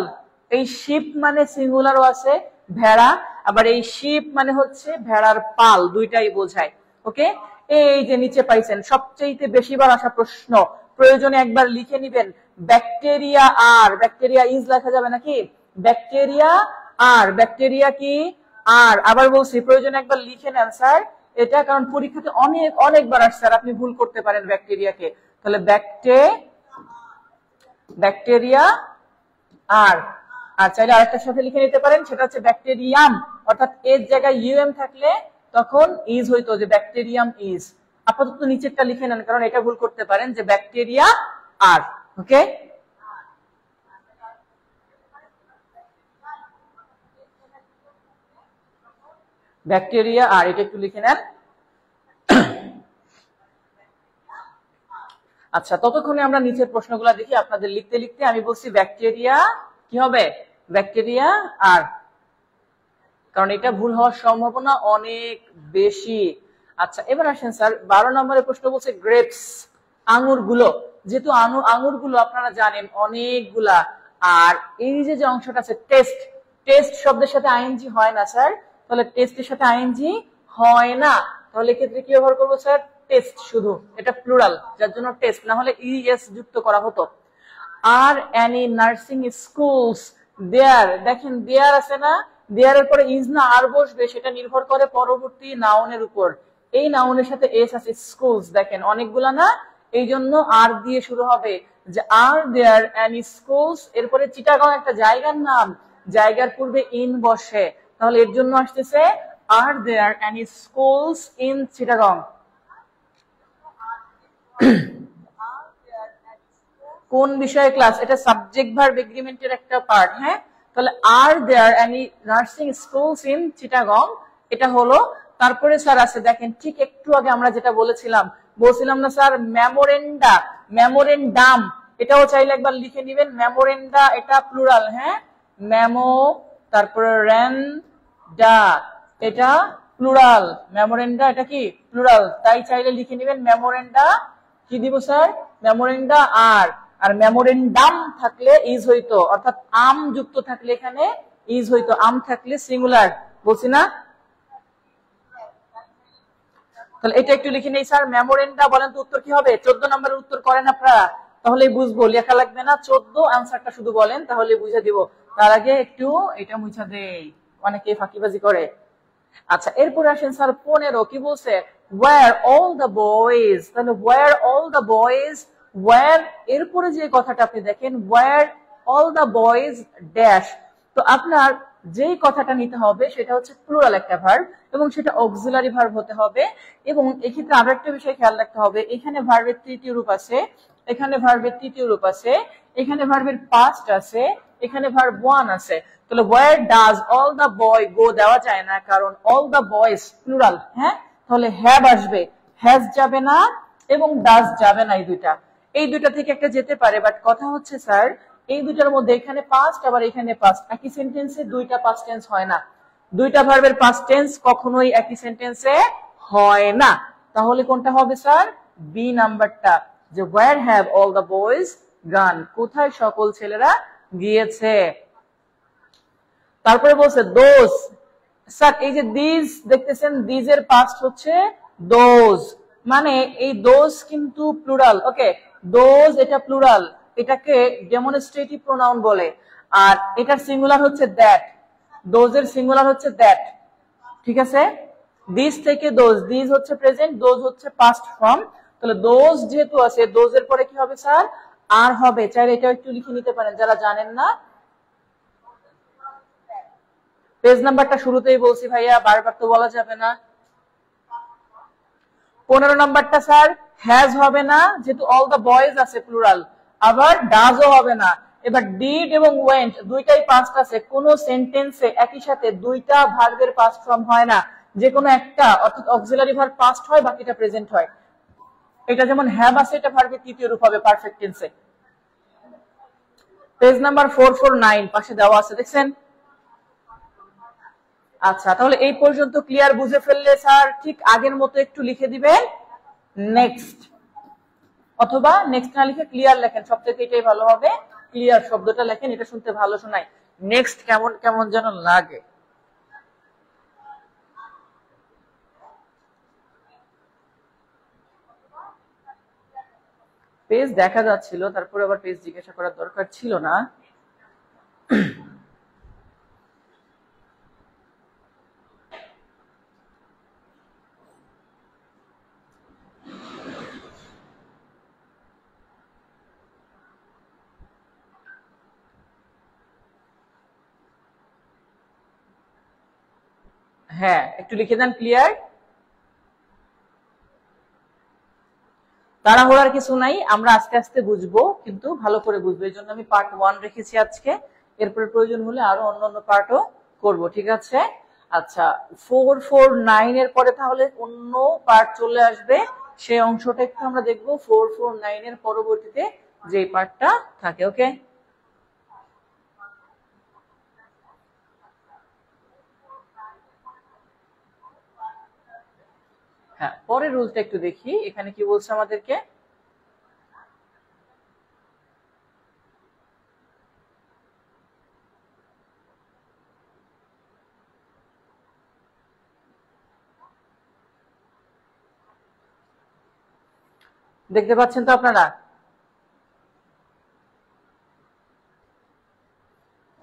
এই শিপ মানে সিঙ্গুলারও আছে ভেড়া, আবার এই শিপ মানে হচ্ছে ভেড়ার পাল, দুইটাই বোঝায়, ওকে। এই যে নিচে পাইছেন সবচেয়ে বেশিবার আসা প্রশ্ন, প্রয়োজনে একবার লিখে নিবেন, ব্যাকটেরিয়া আর, ব্যাকটেরিয়া ইজ লেখা যাবে নাকি, ব্যাকটেরিয়া আর, ব্যাকটেরিয়া কি আর, আবার বলছি প্রয়োজনে একবার লিখে নেন স্যার এটা, কারণ পরীক্ষাতে অনেকবার আসছে আর আপনি ভুল করতে পারেন ব্যাকটেরিয়াকে। তাহলে ব্যাকটেরিয়া আর, আর চাইলে আরেকটার সাথে লিখে নিতে পারেন, সেটা হচ্ছে ব্যাকটেরিয়াম, অর্থাৎ এর জায়গায় ইউএম থাকলে তখন ইজ হইতো, যে ব্যাকটেরিয়াম ইজ। আপাতত নিচেরটা লিখে নেন কারণ এটা ভুল করতে পারেন, যে ব্যাকটেরিয়া আর, ওকে। ব্যাকটেরিয়া আর, এটা একটু লিখে নেন। আচ্ছা, ততক্ষণে আমরা নিচের প্রশ্নগুলো দেখি আপনাদের লিখতে লিখতে। আমি বলছি ব্যাকটেরিয়া কি হবে, ব্যাকটেরিয়া আর, কারণ এটা ভুল হওয়ার সম্ভাবনা অনেক বেশি। আচ্ছা, এবার আসেন স্যার 12 নম্বরের প্রশ্ন বলছে গ্রেপস, আঙ্গুরগুলো, যেহেতু আঙ্গুরগুলো আপনারা জানেন অনেকগুলা, আর এই যে অংশটা আছে টেস্ট, টেস্ট শব্দের সাথে আইএনজি হয় না স্যার, তাহলে টেস্টের সাথে আইএনজি হয় না, তাহলে এক্ষেত্রে কি ব্যবহার করবো স্যার, টেস্ট শুধু, এটা প্লুরাল যার জন্য টেস্ট, না হলে ইএস যুক্ত করা হতো। আর এনি নার্সিং স্কুলস দেয়ার, দেখেন দেয়ার আছে না, দেয়ারের পরে ইজ না আর বসবে, সেটা নির্ভর করে পরবর্তী নাউনের উপর। এই নাউনের সাথে এস আছে স্কুলস, দেখেন অনেকগুলা না, এই জন্য আর দিয়ে শুরু হবে, যে আর দেয়ার এনি স্কুলস, এরপরে চিটাগাং একটা জায়গার নাম, জায়গার পূর্বে ইন বসে, তাহলে এর জন্য আসতেছে আর there any schools in Chittagong. কোন বিষয়ে ক্লাস, এটা সাবজেক্ট ভার্ব এগ্রিমেন্টের একটা পার্ট, হ্যাঁ। তাহলে আর there any nursing schools in Chittagong, এটা হলো। তারপরে স্যার আছে দেখেন, ঠিক একটু আগে আমরা যেটা বলছিলাম না স্যার মেমোরেন্ডা, মেমোরেন্ডাম, এটাও চাইলে একবার লিখে নিবেন, মেমোরেন্ডা এটা প্লুরাল, হ্যাঁ, মেমো তারপরে রেন্ডা এটা প্লুরাল, মেমোরেন্ডা এটা কি প্লুরাল, তাই চাইলে লিখে নিবেন মেমোরেন্ডা কি দিব স্যার, মেমোরেন্ডা আর, আর মেমোরেন্ডাম থাকলে ইজ হইতো, অর্থাৎ আম যুক্ত থাকলে এখানে ইজ হইতো, আম থাকলে সিঙ্গুলার, বলছি না। তাহলে এটা একটু লিখে নেই স্যার, মেমোরেন্ডা, বলেন তো উত্তর কি হবে, 14 নম্বরের উত্তর করেন আপনারা, তাহলে বুঝবো, লেখা লাগবে না, 14 আনসারটা শুধু বলেন তাহলে বুঝে দিব। তার আগে একটু এটা মুছা দেই, অনেকে ফাঁকিবাজি করে। আচ্ছা, এরপরে আসেন স্যার 15, কি বলছে, where all the boys, তাহলে where all the boys, where এরপরে যে কথাটা আপনি দেখেন where all the boys dash, তো আপনার যেই কথাটা নিতে হবে সেটা হচ্ছে প্লুরাল একটা ভার্ব এবং সেটা অক্সিলারি ভার্ব হতে হবে। এবং এক্ষেত্রে আরো একটা বিষয় খেয়াল রাখতে হবে, এখানে ভার্বের তৃতীয় রূপ আছে, এখানে ভার্বের তৃতীয় রূপ আছে, এখানে ভার্বের পাস্ট আছে, এখানে ভার্ব ওয়ান আছে। তাহলে ওয়্যার ডাজ অল দা বয় গো দেওয়া যায় না, কারণ অল দা বয়েজ প্লুরাল। হ্যাঁ, তাহলে হ্যাভ আসবে, হ্যাজ যাবে না এবং ডাজ যাবে না। এই দুইটা থেকে একটা যেতে পারে, বাট কথা হচ্ছে স্যার এই দুইটার মধ্যে এখানে পাস্ট আবার এখানে পাস্ট, একই সেন্টেন্সে দুইটা পাস্ট টেন্স হয় না, দুইটা ভার্বের পাস্ট টেন্স কখনোই একই সেন্টেন্সে হয় না। তাহলে কোনটা হবে স্যার? বি নাম্বারটা, যে where have all the boys gone, কোথায় সকল ছেলেরা গিয়েছে। তারপরে বলছে দোজ, স্যার এই যে দিজ দেখতেছেন, দিজের পাস্ট হচ্ছে দোজ, মানে এই দোজ কিন্তু প্লুরাল। ওকে, দোজ এটা প্লুরাল, এটাকে ডেমনস্ট্রেটিভ প্রোনাউন বলে। আর এটার সিঙ্গুলার হচ্ছে দ্যাট, দোজের সিঙ্গুলার হচ্ছে দ্যাট। ঠিক আছে, দিস থেকে দোজ, দিস হচ্ছে প্রেজেন্ট, দোজ হচ্ছে পাস্ট ফর্ম। তাহলে দোজ যেহেতু আছে, দোজের পরে কি হবে স্যার? আর হবে। চাইলে এটাও একটু লিখে নিতে পারেন যারা জানেন না। পেজ নাম্বারটা শুরুতেই বলছি ভাইয়া, বারবার তো বলা যাবে না। 15 নাম্বারটা স্যার হ্যাজ হবে না, যেহেতু অল দা বয়েজ আছে প্লুরাল, আবার ডাজও হবে না। এবার ডিড এবং ওয়েন্ট দুইটাই পাস্ট আছে, কোন সেন্টেন্সে একই সাথে দুইটা ভার্বের পাস্ট ফর্ম হয় না, যে কোনো একটা, অর্থাৎ অক্সিলারি ভার্ব পাস্ট হয়, বাকিটা প্রেজেন্ট হয়। এটা যেমন হ্যাভ আছে, এটা ভার্বের তৃতীয় রূপ হবে পারফেক্ট টেন্সে। পেজ নাম্বার 449 পাশে দেওয়া আছে, দেখছেন? আচ্ছা, তাহলে এই পর্যন্ত ক্লিয়ার? বুঝে ফেললে স্যার ঠিক আগের মতো একটু লিখে দিবেন নেক্সট, অথবা নেক্সট না লিখে ক্লিয়ার লেখেন, সব থেকে এটাই ভালো হবে। ক্লিয়ার শব্দটা লেখেন, এটা শুনতে ভালো শোনায়, নেক্সট কেমন কেমন যেন লাগে। পেজ দেখা যাচ্ছিল, তারপরে আবার পেজ জিজ্ঞাসা করার দরকার ছিল না। হ্যাঁ, একটু লিখে দেন ক্লিয়ার। তাড়াহুড়ার কিছু নাই, আমরা আস্তে আস্তে বুঝবো, কিন্তু ভালো করে বুঝবো। এই জন্য আমি পার্ট 1 রেখেছি আজকে, এরপরে প্রয়োজন হলে আরো অন্যান্য পার্টও করব। ঠিক আছে, আচ্ছা 449 এর পরে তাহলে অন্য পার্ট চলে আসবে, সেই অংশটা একটু আমরা দেখবো 449 এর পরবর্তীতে যে পার্টটা থাকে। ওকে, হ্যাঁ, পরের রুলটা একটু দেখি, এখানে কি বলছে আমাদেরকে। দেখতে পাচ্ছেন তো আপনারা?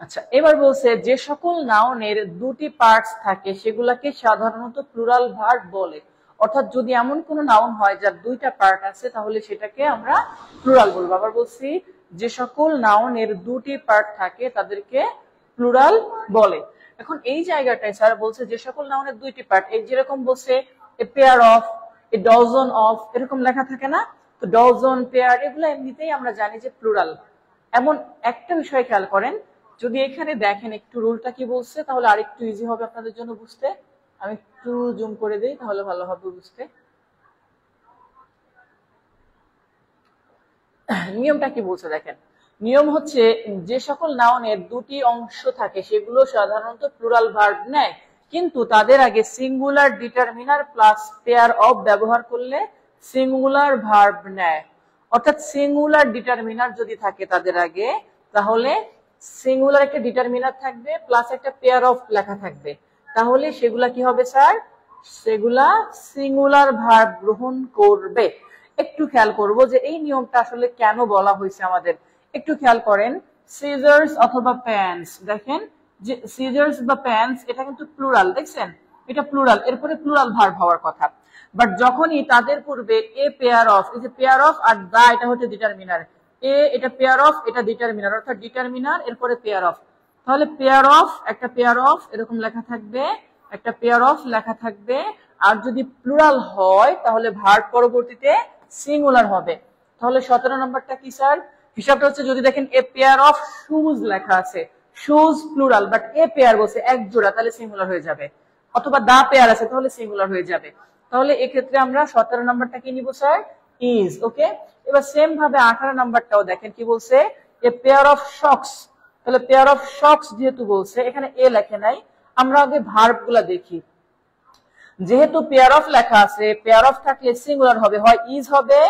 আচ্ছা, এবার বলছে যে সকল নাউনের দুটি পার্টস থাকে সেগুলাকে সাধারণত প্লুরাল ভার্ব বলে। অর্থাৎ যদি এমন কোন নাউন হয় যার দুইটা পার্ট আছে, তাহলে সেটাকে আমরা প্লুরাল বলবো। আবার বলছি, যে সকল নাউনের দুটি পার্ট থাকে তাদেরকে প্লুরাল বলে। এখন এই জায়গাটায় স্যার বলছে যে সকল নাউনের দুইটি পার্ট, এই যেরকম বলছে এ pair of, A dozen of, এরকম লেখা থাকে না? তো ডজন, পেয়ার, এগুলো এমনিতেই আমরা জানি যে প্লুরাল। এমন একটা বিষয় খেয়াল করেন, যদি এখানে দেখেন একটু রুলটা কি বলছে, তাহলে আরেকটু ইজি হবে আপনাদের জন্য বুঝতে। আমি একটু জুম করে দিই, তাহলে ভালো হবে বুঝতে। নিয়মটা কি বলছে দেখেন, নিয়ম হচ্ছে যে সকল নাউনের দুটি অংশ থাকে সেগুলো সাধারণত প্লুরাল ভার্ব নেয়, কিন্তু তাদের আগে singular determiner plus pair of ব্যবহার করলে সিঙ্গুলার ভার্ব নেয়। অর্থাৎ সিঙ্গুলার ডিটারমিনার যদি থাকে তাদের আগে, তাহলে সিঙ্গুলার একটা ডিটারমিনার থাকবে প্লাস একটা পেয়ার অফ লেখা থাকবে, তাহলে সেগুলা কি হবে স্যার? সেগুলা সিঙ্গুলার ভার্ব গ্রহণ করবে। একটু খেয়াল করব যে এই নিয়মটা আসলে কেন বলা হয়েছে আমাদের। একটু খেয়াল করেন, সিজার্স অথবা প্যান্টস, দেখেন যে সিজার্স বা প্যান্টস এটা কিন্তু প্লুরাল, দেখছেন? এটা প্লুরাল, এরপরে প্লুরাল ভার্ব হওয়ার কথা। বাট যখনই তাদের পূর্বে এ পেয়ার অফ, এই যে পেয়ার অফ আর দা এটা হচ্ছে ডিটারমিনার, এ এটা পেয়ার অফ, এটা ডিটারমিনার, অর্থাৎ ডিটারমিনার এরপরে পেয়ার অফ, তাহলে পেয়ার অফ, একটা পেয়ার অফ এরকম লেখা থাকবে, একটা পেয়ার অফ লেখা থাকবে। আর যদি প্লুরাল হয় তাহলে ভার্ব পরবর্তীতে সিঙ্গুলার হবে। তাহলে 17 নম্বরটা কি স্যার? হিসাবটা হচ্ছে যদি দেখেন এ পেয়ার অফ শুজ লেখা আছে, shoes plural but a pair বলছে এক জোড়া, তাহলে সিঙ্গুলার হয়ে যাবে। অথবা দা পেয়ার আছে তাহলে সিঙ্গুলার হয়ে যাবে। তাহলে এক্ষেত্রে আমরা 17 নম্বরটা কি নিব স্যার? ইজ। ওকে, এবার সেম ভাবে 18 নম্বরটাও দেখেন কি বলছে, এ পেয়ার অফ শক্স। তাহলে পেয়ার অফ শক্স যেহেতু বলছে, এখানে এ লেখে নাই, আমরা আগে ভার্ব গুলা দেখি। যেহেতু পেয়ার অফ লেখা আছে, পেয়ার অফ থাকলে সিঙ্গুলার হবে, হয় ইজ হবে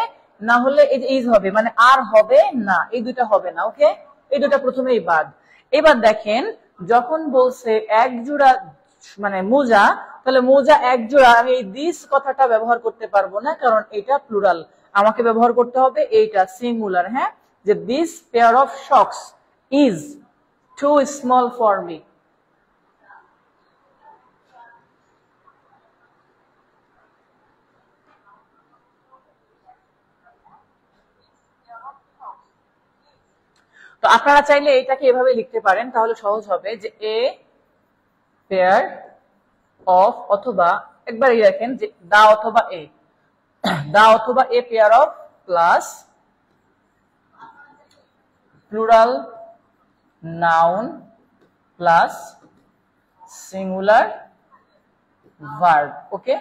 না হলে এই যে ইজ হবে, মানে আর হবে না, এই দুইটা হবে না। ওকে, এই দুইটা প্রথমেই বাদ। এবার দেখেন যখন বলছে এক জোড়া মানে মোজা, তাহলে মোজা এক জোড়া, আমি এই দিস কথাটা ব্যবহার করতে পারবো না, কারণ এটা প্লুরাল। আমাকে ব্যবহার করতে হবে এইটা সিঙ্গুলার। হ্যাঁ, যে this pair of socks is too small for me. তো আপনারা চাইলে এটাকে এভাবে লিখতে পারেন, তাহলে সহজ হবে যে এ পেয়ার অফ, অথবা একবার দেখেন যে দা অথবা এ, দা অথবা a pair of plus plural noun plus singular verb. Okay,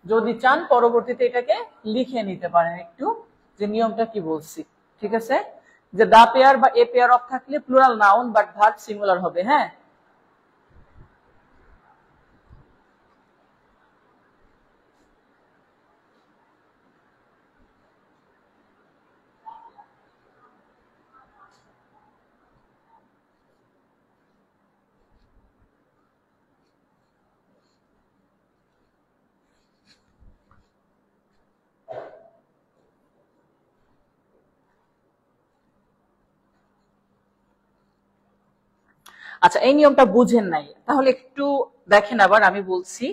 যদি চান পরবর্তীতে এটাকে লিখে নিতে পারেন একটু, যে নিয়মটা কি বলছি। ঠিক আছে, যে দা পেয়ার বা এ পেয়ার অফ থাকলে plural noun but verb singular হবে। হ্যাঁ, আচ্ছা এই নিয়মটা বুঝেন নাই, তাহলে একটু দেখেন আবার আমি বলছি।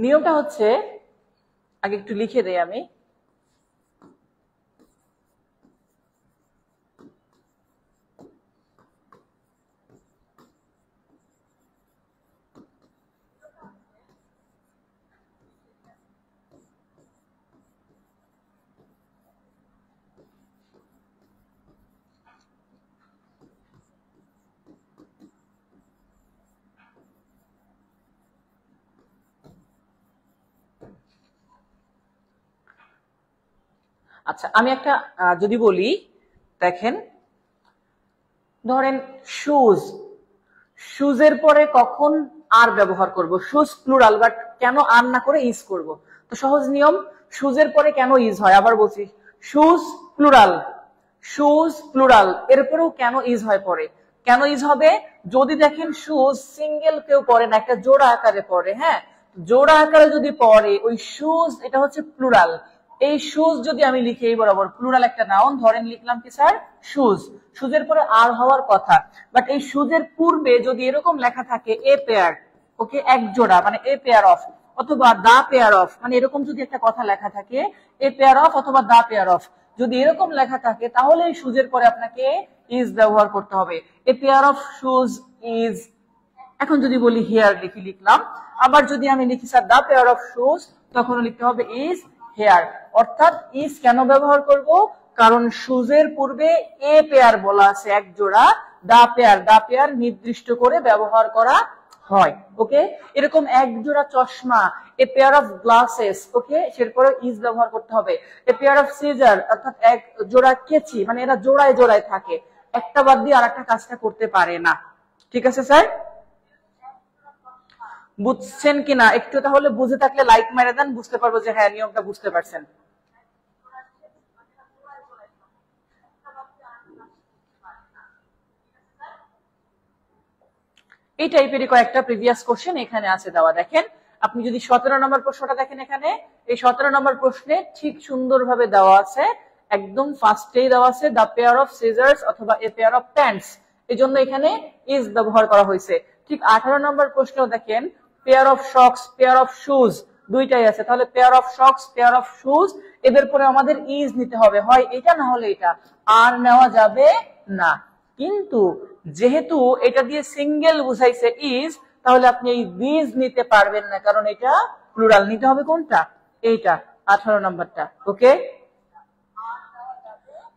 নিয়মটা হচ্ছে, আগে একটু লিখে দেই আমি। আচ্ছা আমি একটা যদি বলি, দেখেন ধরেন শুজ, শুজের পরে কখন আর ব্যবহার করব? শুজ প্লুরাল বাট কেন আর না করে ইজ করব? তো সহজ নিয়ম, শুজের পরে কেন ইজ হয়, আবার বলছি শুজ প্লুরাল, শুজ প্লুরাল, এরপরেও কেন ইজ হয় পরে? কেন ইজ হবে? যদি দেখেন শুজ সিঙ্গেল কেউ পরে না, একটা জোড়া আকারে পড়ে। হ্যাঁ, জোড়া আকারে যদি পড়ে ওই শুজ, এটা হচ্ছে প্লুরাল। এই শুজ যদি আমি লিখি এই বরাবর, প্লুরাল একটা নাউন, ধরেন লিখলাম কি স্যার শুজ, শুজের পরে আর হওয়ার কথা, বাট এই শুজের পূর্বে যদি এরকম লেখা থাকে এ পেয়ার, ওকে এক জোড়া মানে এ পেয়ার অফ, অথবা দা পেয়ার অফ, মানে এরকম যদি একটা কথা লেখা থাকে এ পেয়ার অফ অথবা দা পেয়ার অফ, যদি এরকম লেখা থাকে তাহলে এই শুজের পরে আপনাকে ইজ ব্যবহার করতে হবে। এ পেয়ার অফ শুজ ইজ। এখন যদি বলি হেয়ার লিখি, লিখলাম। আবার যদি আমি লিখি sir the pair of shoes, তখন লিখতে হবে ইজ হেয়ার। অর্থাৎ ইজ কেন ব্যবহার করব? কারণ শুজের পূর্বে এ পেয়ার বলা আছে এক জোড়া, দা পেয়ার নির্দিষ্ট করে ব্যবহার করা হয়। ওকে, এরকম এক জোড়া চশমা, a pair of glasses, okay, সেরপরে ইজ ব্যবহার করতে হবে। এ পেয়ার অফ সিজার, অর্থাৎ এক জোড়া কেচি, মানে এরা জোড়ায় জোড়ায় থাকে, একটা বাদ দিয়ে আরেকটা কাজটা করতে পারে না। ঠিক আছে স্যার, বুঝছেন কিনা একটু? তাহলে বুঝে থাকলে লাইক মেরে দেন, বুঝতে পারবো যে হ্যাঁ নিয়মটা বুঝতে পারছেন। এই টাইপেরই কয়েকটা প্রিভিয়াস কোশ্চেন এখানে আছে দেওয়া, দেখেন। আপনি যদি 17 নম্বর প্রশ্নটা দেখেন, এখানে এই 17 নম্বর প্রশ্নে ঠিক সুন্দরভাবে দেওয়া আছে একদম ফার্স্টেই দেওয়া আছে দ্য পেয়ার অফ সিজার্স অথবা এ পেয়ার অফ প্যান্টস, এই জন্য এখানে ইজ ব্যবহার করা হয়েছে। ঠিক 18 নম্বর প্রশ্ন দেখেন pair of শক্স, pair of shoes, দুইটাই আছে, তাহলে pair of শক্স, pair of shoes, এদের পরে আমাদের ইজ নিতে হবে, হয় এটা না হলে এটা, আর নেওয়া যাবে না। কিন্তু যেহেতু এটা দিয়ে সিঙ্গেল বুঝাইছে ইজ, তাহলে আপনি এই দিজ নিতে পারবেন না, কারণ এটা প্লুরাল, নিতে হবে কোনটা, এইটা 18 নাম্বারটা। ওকে,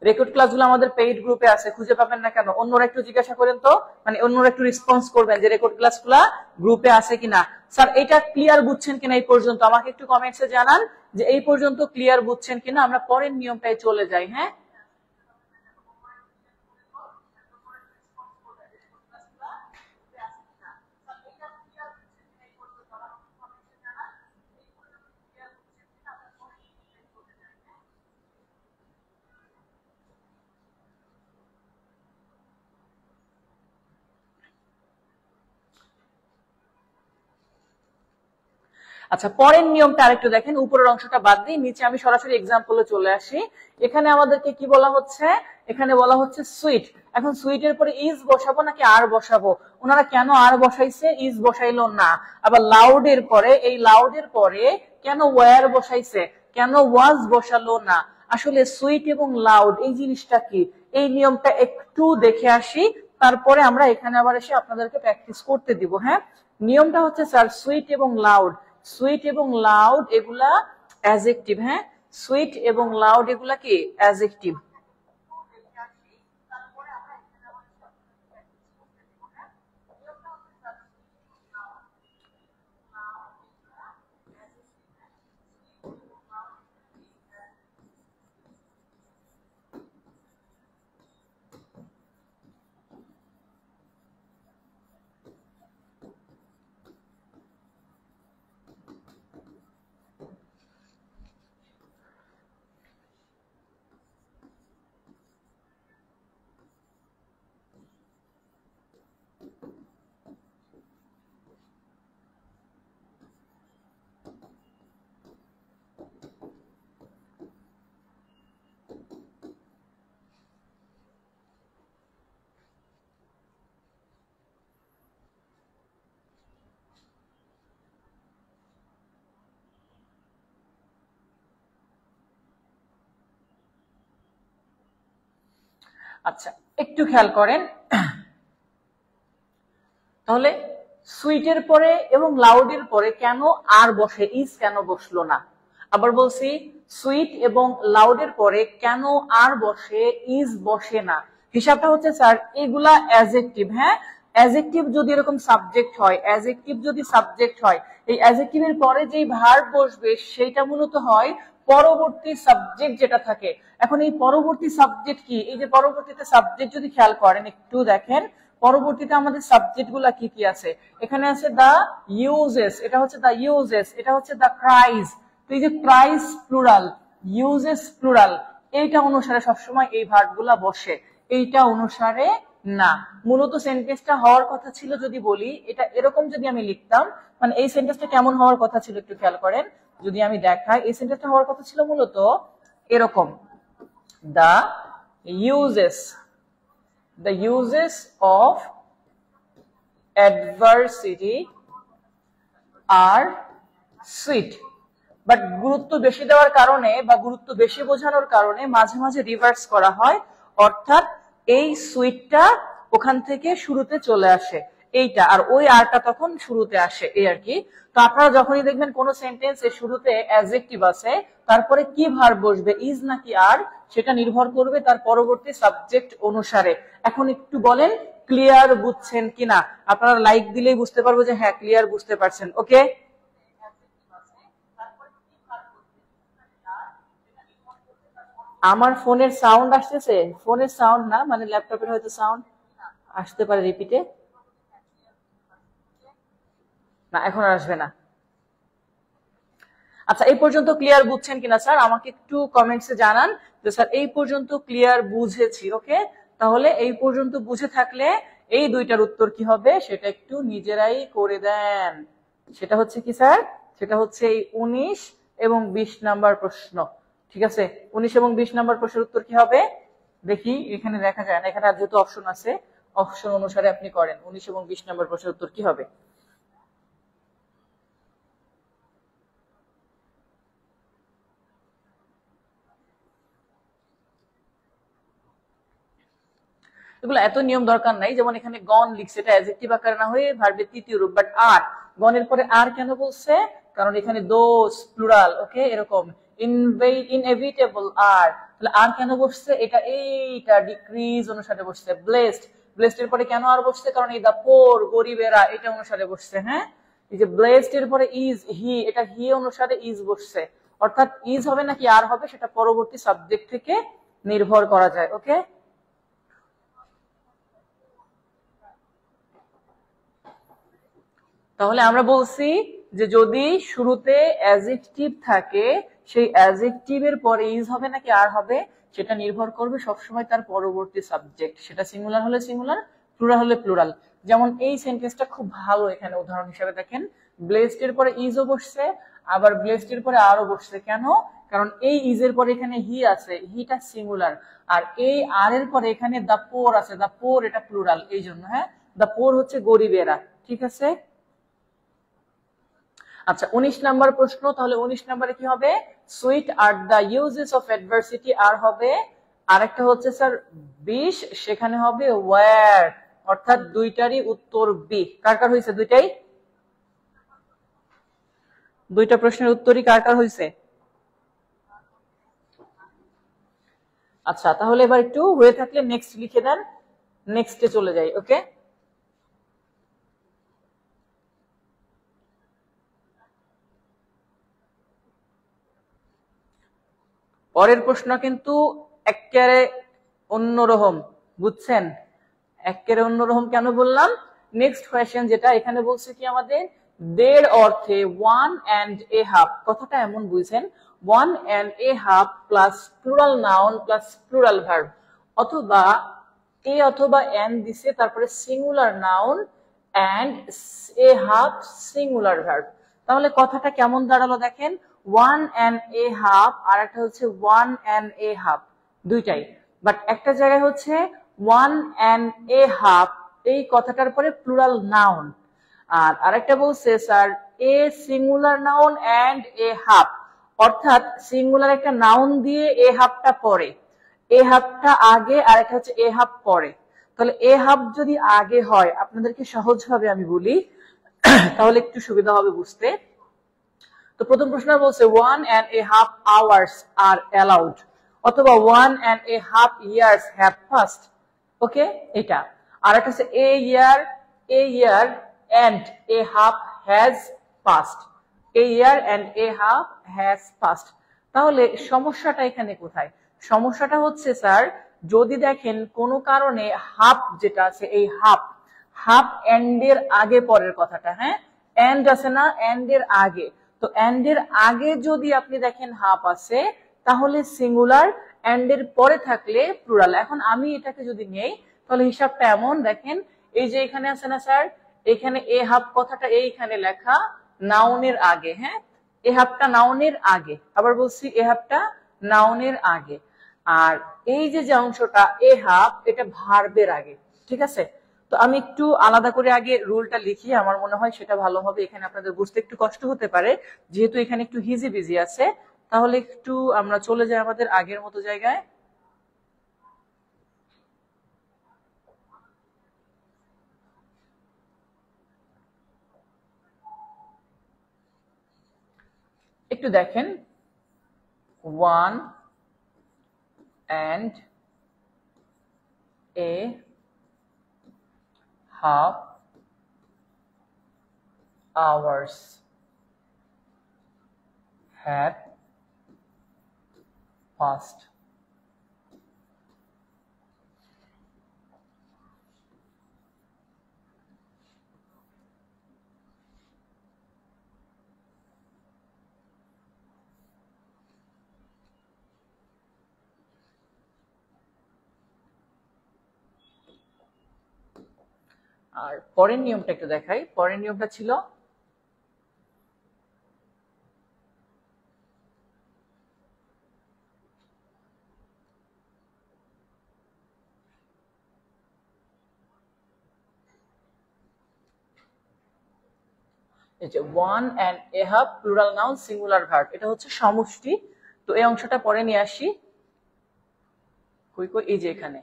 রেকর্ড ক্লাসগুলো আমাদের পেইড গ্রুপে আছে, খুঁজে পাবেন না কেন? অন্যরা একটু জিজ্ঞাসা করেন তো, মানে অন্যরা একটু রেসপন্স করবেন যে রেকর্ড ক্লাসগুলো গ্রুপে আছে কিনা। স্যার এটা ক্লিয়ার বুঝছেন কিনা এই পর্যন্ত, আমাকে একটু কমেন্টসে জানান যে এই পর্যন্ত ক্লিয়ার বুঝছেন কিনা। আমরা পরের নিয়মটায় চলে যাই। হ্যাঁ, আচ্ছা পরের নিয়মটা আরেকটু দেখেন, উপরের অংশটা বাদ দিই, নিচে আমি সরাসরি এক্সাম্পলে চলে আসি। এখানে আমাদেরকে কি বলা হচ্ছে, এখানে বলা হচ্ছে সুইট। এখন সুইটের পরে ইজ বসাবো নাকি আর বসাবো? ওনারা কেন আর বসাইছে, ইজ বসাইলো না। আবার লাউডের পরে, এই লাউডের পরে কেন ওয়্যার বসাইছে, কেন ওয়াজ বসালো না? আসলে সুইট এবং লাউড এই জিনিসটা কি, এই নিয়মটা একটু দেখে আসি, তারপরে আমরা এখানে আবার এসে আপনাদেরকে প্র্যাকটিস করতে দিব। হ্যাঁ, নিয়মটা হচ্ছে স্যার সুইট এবং লাউড, সুইট এবং লাউড এগুলা অ্যাডজেক্টিভ। হ্যাঁ, সুইট এবং লাউড এগুলা কি অ্যাডজেক্টিভ। আচ্ছা একটু খেয়াল করেন, তাহলে সুইটের পরে এবং লাউডের পরে কেন আর বসে, ইজ কেন বসলো না? আবার বলছি সুইট এবং লাউডের পরে কেন আর বসে, ইজ বসে না? হিসাবটা হচ্ছে স্যার এগুলা অ্যাডজেক্টিভ। হ্যাঁ, অ্যাডজেক্টিভ যদি এরকম সাবজেক্ট হয়, অ্যাডজেক্টিভ যদি সাবজেক্ট হয়, এই অ্যাডজেক্টিভের পরে যেই ভার্ব বসবে সেটা মূলত হয় পরবর্তী সাবজেক্ট যেটা থাকে। এখন এই পরবর্তী সাবজেক্ট কি, এই যে পরবর্তীতে সাবজেক্ট যদি খেয়াল করেন একটু দেখেন, পরবর্তীতে আমাদের সাবজেক্ট গুলা কি কি আছে, এখানে আছে দা ইউজেস, এটা হচ্ছে দা ইউজেস, এটা হচ্ছে দা ক্রাইজ। তো এই যে ক্রাইজ প্লুরাল, ইউজেস প্লুরাল, এইটা অনুসারে সবসময় এই ভার্ব গুলা বসে, এইটা অনুসারে না। মূলত সেন্টেন্সটা হওয়ার কথা ছিল যদি বলি, এটা এরকম যদি আমি লিখতাম, মানে এই সেন্টেন্সটা কেমন হওয়ার কথা ছিল একটু খেয়াল করেন, যদি আমি দেখাই, এই সেন্টেন্সটা হওয়ার কথা ছিল মূলত এরকম, the uses, the uses of adversity are sweet, but গুরুত্ব বেশি দেওয়ার কারণে বা গুরুত্ব বেশি বোঝানোর কারণে মাঝে মাঝে রিভার্স করা হয়, অর্থাৎ এই সুইটটা ওখান থেকে শুরুতে চলে আসে এইটা, আর ওই আরটা তখন শুরুতে আসে, এই আর কি। তো আপনারা যখনই দেখবেন কোন সেন্টেন্সের শুরুতে অ্যাডজেক্টিভ আছে, তারপরে কি ভার্ব বসবে, ইজ নাকি আর, সেটা নির্ভর করবে তার পরবর্তী সাবজেক্ট অনুসারে। এখন একটু বলেন ক্লিয়ার বুঝছেন কিনা? আপনারা লাইক দিলেই বুঝতে পারবো যে হ্যাঁ ক্লিয়ার বুঝতে পারছেন। ওকে, আমার ফোনের সাউন্ড আসতেছে, ফোনের সাউন্ড না, মানে ল্যাপটপের হয়তো সাউন্ড আসতে পারে রিপিটে, না এখন আর আসবে না। আচ্ছা এই পর্যন্ত ক্লিয়ার বুঝছেন কিনা স্যার, আমাকে একটু কমেন্টসে জানান যে স্যার এই পর্যন্ত ক্লিয়ার বুঝেছি। ওকে, তাহলে এই পর্যন্ত বুঝে থাকলে এই দুইটার উত্তর কি হবে সেটা একটু নিজেরাই করে দেন। সেটা হচ্ছে কি স্যার, সেটা হচ্ছে এই 19 এবং 20 নাম্বার প্রশ্ন। ঠিক আছে, 19 এবং 20 নাম্বার প্রশ্নের উত্তর কি হবে দেখি, এখানে দেখা যায় না, এখানে আর যেহেতু অপশন আছে অপশন অনুসারে আপনি করেন। 19 এবং 20 নাম্বার প্রশ্নের উত্তর কি হবে? এগুলো এত নিয়ম দরকার নাই, যেমন এখানে গন লিখছে, এটা অ্যাডজেক্টিভ আকারে না হয়ে ভার্বের তৃতীয় রূপ, বাট আর গনের পরে আর কেন বলছে, কারণ এখানে দোজ প্লুরাল, ওকে, এরকম ইনএভিটেবল আর, তাহলে আর কেন বসছে, এটা এইটা ডিক্রিজ অনুসারে বসছে। ব্লেসড, ব্লেসড এর পরে কেন আর বসছে, কারণ এই দা পোর গরিবেরা এটা অনুসারে বসছে। হ্যাঁ, এই যে ব্লেসড এর পরে ইজ হি, এটা হি অনুসারে ইজ বসছে, অর্থাৎ ইজ হবে নাকি আর হবে সেটা পরবর্তী সাবজেক্ট থেকে নির্ভর করা যায়। ওকে, তাহলে আমরা বলছি যে যদি শুরুতে অ্যাডজেক্টিভ থাকে, সেই অ্যাডজেক্টিভের পরে ইজ হবে নাকি আর হবে সেটা নির্ভর করবে সবসময় তার পরবর্তী সাবজেক্ট, সেটা সিঙ্গুলার হলে সিঙ্গুলার, প্লুরাল হলে প্লুরাল। যেমন এই সেন্টেন্সটা খুব ভালো, এখানে উদাহরণ হিসেবে দেখেন, ব্লেসড এর পরে ইজও বসছে, আবার ব্লেসড এর পরে আরও বসছে। কেন? কারণ এই ইজ এর পরে এখানে হি আছে, হিটা সিঙ্গুলার, আর এই আর এর পরে এখানে দা পোর আছে, দা পোর এটা প্লুরাল, এই জন্য। হ্যাঁ, দা পোর হচ্ছে গরিবেরা। ঠিক আছে, আচ্ছা 19 নাম্বার প্রশ্ন, তাহলে 19 নাম্বারে কি হবে, সুইট আর the uses of adversity are হবে, আরেকটা হচ্ছে স্যার 20, সেখানে হবে ওয়্যার, অর্থাৎ দুইটারই উত্তর বি। কার কার হয়েছে? দুইটাই, দুইটা প্রশ্নের উত্তরই কার কার হয়েছে? আচ্ছা, তাহলে এবার একটু হয়ে থাকলে নেক্সট লিখে দেন, নেক্সটে চলে যাই। ওকে, পরের প্রশ্ন কিন্তু একেবারে অন্যরকম, বুঝছেন? একেবারে অন্যরকম কেন বললাম, নেক্সট কোয়েশ্চেন যেটা এখানে বলছে কি আমাদের, দের অর্থে ওয়ান অ্যান্ড এ হাফ, কথাটা এমন বুঝেন, one and a half plus plural noun plus plural verb, অথবা এ অথবা এন দিছে, তারপরে singular noun and a half singular verb. তাহলে কথাটা কেমন দাঁড়ালো দেখেন, ওয়ান অ্যান্ড এ হাফ আর একটা হচ্ছে ওয়ান অ্যান্ড এ হাফ, দুইটাই, বাট একটা জায়গায় হচ্ছে ওয়ান অ্যান্ড এ হাফ, এই কথাটার পরে প্লুরাল নাউন, আর আরেকটা বলছে sir a singular noun and a half, অর্থাৎ সিঙ্গুলার একটা নাউন দিয়ে এ হাফটা পরে, এ হাফটা আগে আর একটা হচ্ছে এ হাফ পরে। তাহলে এ হাফ যদি আগে হয়, আপনাদেরকে সহজভাবে আমি বলি তাহলে একটু সুবিধা হবে বুঝতে। তো প্রথম প্রশ্ন বলছে one and a half hours are allowed, অথবা one and a half years have passed. Okay, এটা। আর একটা হচ্ছে a year and a half has passed, a year and a half has passed. তাহলে সমস্যাটা এখানে কোথায়? সমস্যাটা হচ্ছে স্যার, যদি দেখেন কোনো কারণে হাফ যেটা আছে, এই হাফ, হাফ এন্ড এর আগে পরের কথাটা, হ্যাঁ, এন্ড আছে না, এন্ড এর আগে, তো এন্ড এর আগে যদি আপনি দেখেন হাফ আছে, তাহলে সিঙ্গুলার, এন্ড এর পরে থাকলে প্লুরাল। এখন আমি এটাকে যদি নেই, তাহলে হিসাবটা এমন দেখেন, এই যে এখানে আছে না স্যার, এখানে এ হাফ কথাটা এইখানে লেখা নাউনের আগে, হ্যাঁ, এ হাফটা নাউনের আগে, আবার বলছি এ হাফটা নাউনের আগে, আর এই যে যে অংশটা এ হাফ, এটা ভার্বের আগে। ঠিক আছে, তো আমি একটু আলাদা করে আগে রুলটা লিখি, আমার মনে হয় সেটা ভালো হবে, এখানে আপনাদের বুঝতে একটু কষ্ট হতে পারে যেহেতু এখানে একটু হিজি বিজি আছে। তাহলে একটু আমরা চলে যাই আমাদের আগের মতো জায়গায়। একটু দেখেন, one and a half hours had passed. আর পরের নিয়মটা একটু দেখাই, পরের নিয়মটা ছিল এই যে one and a half plural noun singular verb, এটা হচ্ছে সমষ্টি। তো এই অংশটা পরে নিয়ে আসি। কই কই, এই যে এখানে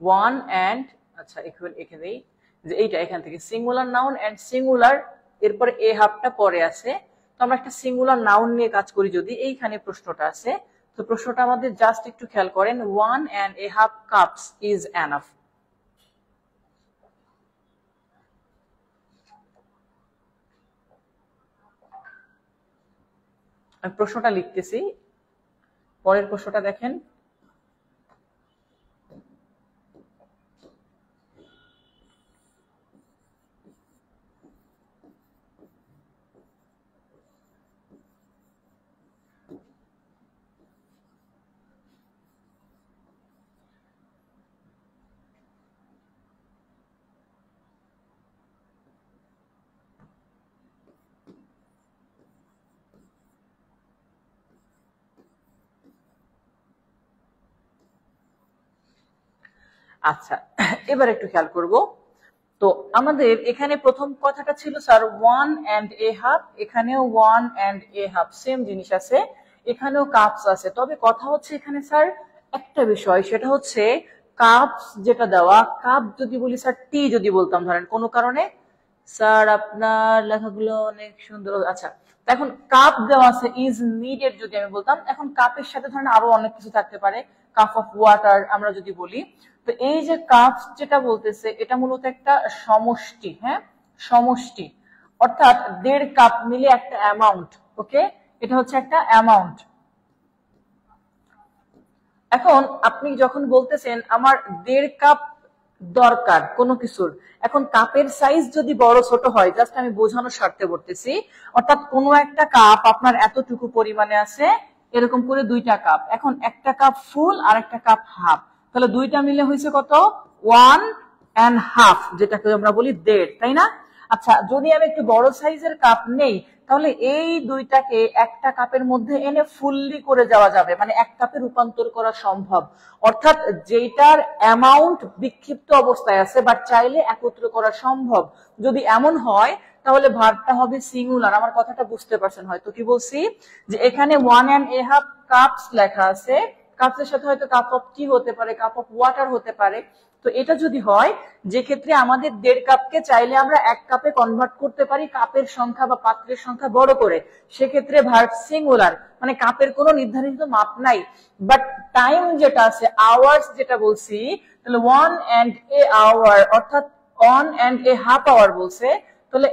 ওয়ান অ্যান্ড, আচ্ছা এখানেই যে এইটা, এখান থেকে সিঙ্গুলার নাউন অ্যান্ড সিঙ্গুলার, এরপরে এ হাফটা পরে আছে। তো আমরা একটা সিঙ্গুলার নাউন নিয়ে কাজ করি যদি, এইখানে প্রশ্নটা আছে। তো প্রশ্নটা আমাদের জাস্ট একটু খেয়াল করেন, one and a half cups is enough. আমি প্রশ্নটা লিখতেছি, পরের প্রশ্নটা দেখেন। আচ্ছা, এবার একটু খেয়াল করব। তো আমাদের এখানে প্রথম কথাটা ছিল sir one and a half, এখানেও one and a half same জিনিস আছে, এখানেও কাপস আছে। তবে কথা হচ্ছে এখানে স্যার একটা বিষয়, সেটা হচ্ছে কাপস যেটা দেওয়া, কাপ যদি বলি স্যার টি যদি বলতাম ধরেন কোনো কারণে, স্যার আপনার লেখাগুলো অনেক সুন্দর, আচ্ছা এখন কাপ দেওয়া আছে ইজ নিডেড যদি আমি বলতাম, এখন কাপের সাথে ধরেন আরো অনেক কিছু থাকতে পারে, কাপ অফ ওয়াটার আমরা যদি বলি। তো এই যে কাপ যেটা বলতেছে এটা মূলত একটা সমষ্টি, হ্যাঁ সমষ্টি, অর্থাৎ 1.5 কাপ মিলে একটা অ্যামাউন্ট। ওকে, এটা হচ্ছে একটা অ্যামাউন্ট। এখন আপনি যখন বলতেছেন আমার 1.5 কাপ দরকার কোনো কিছুর, এখন কাপের সাইজ যদি বড় ছোট হয়, জাস্ট আমি বোঝানোর স্বার্থে বলতেছি, অর্থাৎ কোনো একটা কাপ আপনার এতটুকু পরিমাণে আছে, এরকম করে 2টা কাপ, এখন একটা কাপ ফুল আর একটা কাপ হাফ, তাহলে দুইটা মিলে হয়েছে কত, 1.5, যেটাকে আমরা বলি 1.5, তাই না? আচ্ছা, যদি আমি একটু বড় সাইজের কাপ নেই, তাহলে এই দুইটাকে একটা কাপের মধ্যে এনে ফুললি করে যাওয়া যাবে, মানে এক কাপে রূপান্তর করা সম্ভব। অর্থাৎ যেটার অ্যামাউন্ট বিক্ষিপ্ত অবস্থায় আছে বাট চাইলে একত্র করা সম্ভব, যদি এমন হয় তাহলে ভার্বটা হবে সিঙ্গুলার। আমার কথাটা বুঝতে পারছেন হয়তো, কি বলছি, যে এখানে one and a half cups লেখা আছে, কাপসের সাথে হয়তো কাপ অফ টি হতে পারে, কাপ অফ ওয়াটার হতে পারে। তো এটা যদি হয়, যে ক্ষেত্রে আমাদের 1.5 কাপকে চাইলে আমরা 1 কাপে কনভার্ট করতে পারি কাপের সংখ্যা বা পাত্রের সংখ্যা বড় করে, সেক্ষেত্রে ভার্ব সিঙ্গুলার, মানে কাপের কোনো নির্ধারিত মাপ নাই। বাট টাইম যেটা আছে, আওয়ার্স যেটা বলছি, তাহলে 1 অ্যান্ড এ আওয়ার, অর্থাৎ 1 অ্যান্ড এ হাফ আওয়ার বলছে, তাহলে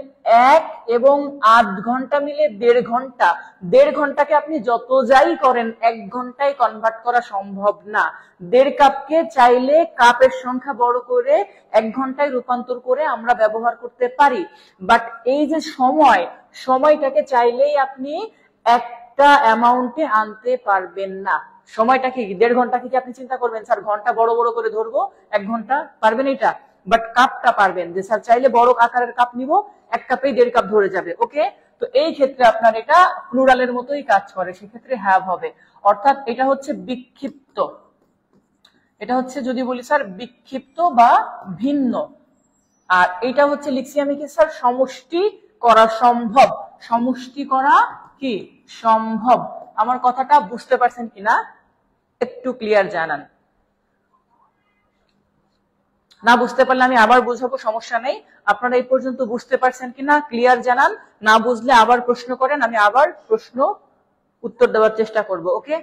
1 এবং 8 ঘন্টা মিলে 1.5 ঘন্টা। 1.5 ঘন্টাকে আপনি যত যাই করেন 1 ঘন্টায় কনভার্ট করা সম্ভব না। 1.5 কাপকে চাইলে কাপের সংখ্যা বড় করে 1 ঘন্টায় রূপান্তর করে আমরা ব্যবহার করতে পারি। বাট এই যে সময়টাকে চাইলেই আপনি একটা অ্যামাউন্টে আনতে পারবেন না। সময়টা কি 1.5 ঘন্টা কি আপনি চিন্তা করবেন স্যার ঘন্টা বড় বড় করে ধরবো 1 ঘন্টা, পারবেন এটা? বাট কাপটা পারবেন, যে স্যার চাইলে বড় আকারের কাপ নিব, 1 কাপেই 1.5 কাপ ধরে যাবে। ওকে, তো এই ক্ষেত্রে আপনার এটা প্লুরালের মতোই কাজ করে, সেক্ষেত্রে হ্যাভ হবে। অর্থাৎ এটা হচ্ছে বিক্ষিপ্ত, এটা হচ্ছে যদি বলি স্যার বিক্ষিপ্ত বা ভিন্ন। আর এটা হচ্ছে লিখছি আমি কি স্যার সমষ্টি করা সম্ভব, সমষ্টি করা কি সম্ভব। আমার কথাটা বুঝতে পারছেন কিনা একটু ক্লিয়ার জানান। না বুঝতে পারলে আমি আবার বুঝাবো, সমস্যা নেই। আপনারা এই পর্যন্ত বুঝতে পারছেন কিনা ক্লিয়ার জানান, না বুঝলে আবার প্রশ্ন করেন, আমি আবার প্রশ্ন উত্তর দেওয়ার চেষ্টা করব। ওকে,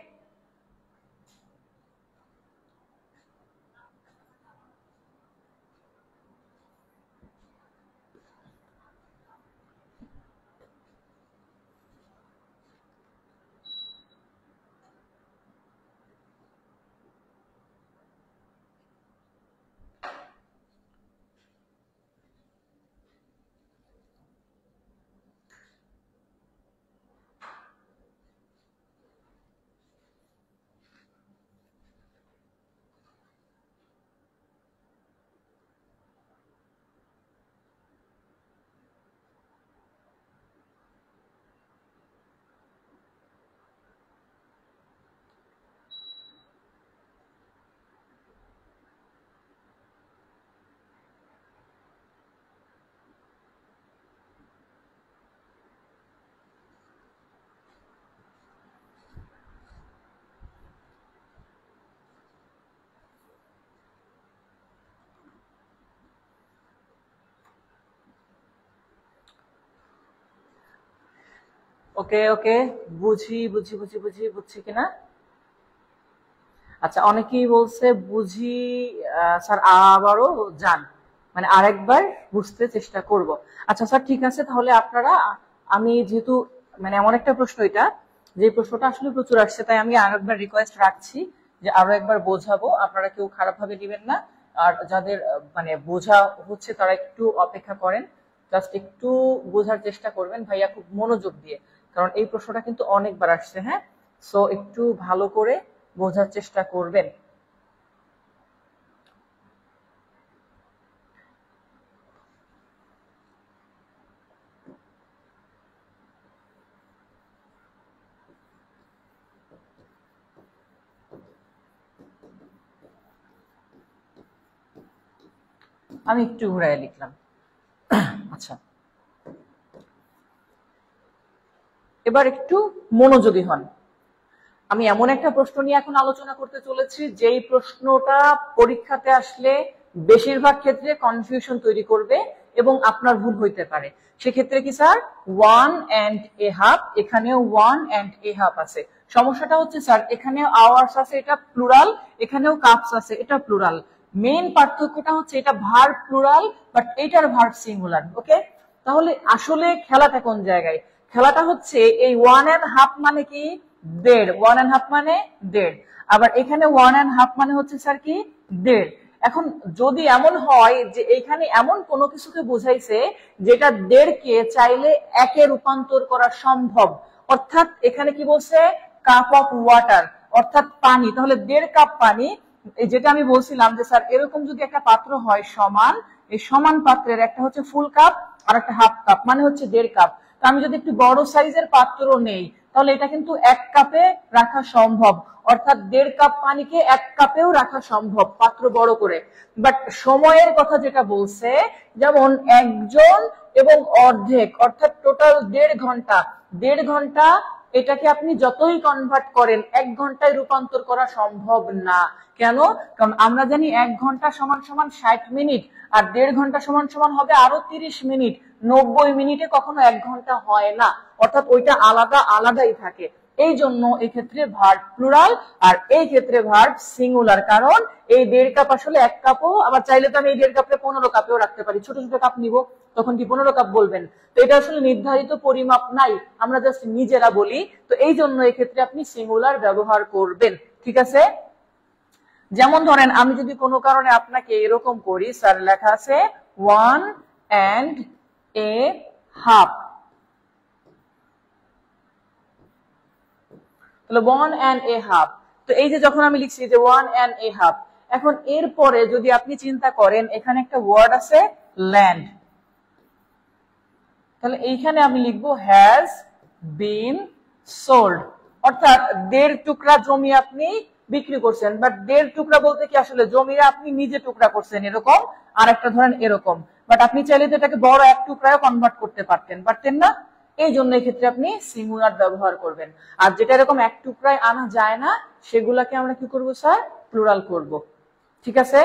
ওকে ওকে, বুঝি বুঝি বুঝি বুঝি, বুঝছি কিনা। আচ্ছা, অনেকেই বলছে বুঝি, স্যার আবারও যান, মানে আরেকবার বুঝতে চেষ্টা করব। আচ্ছা স্যার, ঠিক আছে, তাহলে আপনারা, আমি যেহেতু মানে এমন একটা প্রশ্ন এটা, যে প্রশ্নটা আসলে প্রচুর আসছে, তাই আমি আরেকবার রিকোয়েস্ট রাখছি যে আরো একবার বোঝাবো, আপনারা কেউ খারাপ ভাবে দিবেন না। আর যাদের মানে বোঝা হচ্ছে তারা একটু অপেক্ষা করেন, জাস্ট একটু বোঝার চেষ্টা করবেন ভাইয়া, খুব মনোযোগ দিয়ে, কারণ এই প্রশ্নটা কিন্তু অনেকবার আসছে। হ্যাঁ, সো একটু ভালো করে বোঝার চেষ্টা করবেন। আমি একটু ঘুরাই লিখলাম। আচ্ছা, এবার একটু মনোযোগী হন। আমি এমন একটা প্রশ্ন নিয়ে এখন আলোচনা করতে চলেছি, যেই প্রশ্নটা পরীক্ষাতে আসলে বেশিরভাগ ক্ষেত্রে কনফিউশন তৈরি করবে এবং আপনার ভুল হইতে পারে। সেক্ষেত্রে কি স্যার, 1.5, এখানেও 1.5 আছে। সমস্যাটা হচ্ছে স্যার, এখানেও আওয়ার্স আছে, এটা প্লুরাল, এখানেও কাপস আছে, এটা প্লুরাল। মেইন পার্থক্যটা হচ্ছে এটা ভার্ব প্লুরাল, বাট এটার ভার্ব সিঙ্গুলার। ওকে, তাহলে আসলে খেলাটা কোন জায়গায়? খেলাটা হচ্ছে এই 1.5 মানে কি, 1.5, 1.5 মানে 1.5, আবার এখানে 1.5 মানে হচ্ছে স্যার কি, 1.5। এখন যদি এমন হয় যে এখানে এমন কোনো কিছুকে বোঝাইছে যেটা 1.5 কে চাইলে 1 এ রূপান্তর করা সম্ভব, অর্থাৎ এখানে কি বলছে, কাপ অফ ওয়াটার, অর্থাৎ পানি, তাহলে 1.5 কাপ পানি। এই যেটা আমি বলছিলাম যে স্যার, এরকম যদি একটা পাত্র হয় সমান, এই সমান পাত্রের একটা হচ্ছে ফুল কাপ আর একটা হাফ কাপ, মানে হচ্ছে 1.5 কাপ। তো আমি যদি একটু বড় সাইজের পাত্র নেই, তাহলে এটা কিন্তু 1 কাপে রাখা সম্ভব, অর্থাৎ 1.5 কাপ পানিকে 1 কাপেও রাখা সম্ভব পাত্র বড় করে। বাট সময়ের কথা যেটা বলছে, যেমন একজন এবং অর্ধেক, অর্থাৎ টোটাল 1.5 ঘন্টা, 1.5 ঘন্টা, এটাকে আপনি যতই কনভার্ট করেন 1 ঘন্টায় রূপান্তর করা সম্ভব না। কেন? কারণ আমরা জানি 1 ঘন্টা সমান সমান 60 মিনিট, আর 1.5 ঘন্টা সমান সমান হবে আরো 30 মিনিট। 90 মিনিটে কখনো 1 ঘন্টা হয় না, অর্থাৎ ওইটা আলাদা আলাদাই থাকে। এই জন্য এই ক্ষেত্রে ভার্ব প্লুরাল, আর এই ক্ষেত্রে ভার্ব সিঙ্গুলার, কারণ এই 1.5 কাপ আসলে 1 কাপও, আবার চাইলে তো আমি এই 1.5 কাপে 15 কাপেও রাখতে পারি, ছোট ছোট কাপ নিব, তখন কি 15 কাপ বলবেন? তো এটা আসলে নির্ধারিত পরিমাপ নাই, আমরা জাস্ট নিজেরা বলি। তো এই জন্য এই ক্ষেত্রে আপনি সিঙ্গুলার ব্যবহার করবেন। ঠিক আছে, যেমন ধরেন আমি যদি কোনো কারণে আপনাকে এরকম করি, স্যার লেখা আছে 1.5, তাহলে 1.5। তো এই যে যখন আমি লিখছি যে 1.5, এখন এরপরে যদি আপনি চিন্তা করেন, এখানে একটা ওয়ার্ড আছে ল্যান্ড, তাহলে এইখানে আমি লিখবো হ্যাজ বিন সোল্ড, অর্থাৎ 1.5 টুকরা জমি আপনি বিক্রি করছেন। বাট 1.5 টুকরা বলতে কি আসলে জমিটা আপনি নিজে টুকরা করছেন এরকম, আর একটা ধরেন এরকম, বাট আপনি চাইলে তো এটাকে বড় 1 টুকরায় কনভার্ট করতে পারতেন, পারতেন না? এই জন্য এই ক্ষেত্রে আপনি সিঙ্গুলার ব্যবহার করবেন। আর যেটা এরকম 1 টুকরায় আনা যায় না, সেগুলাকে আমরা কি করব স্যার, প্লুরাল করব। ঠিক আছে,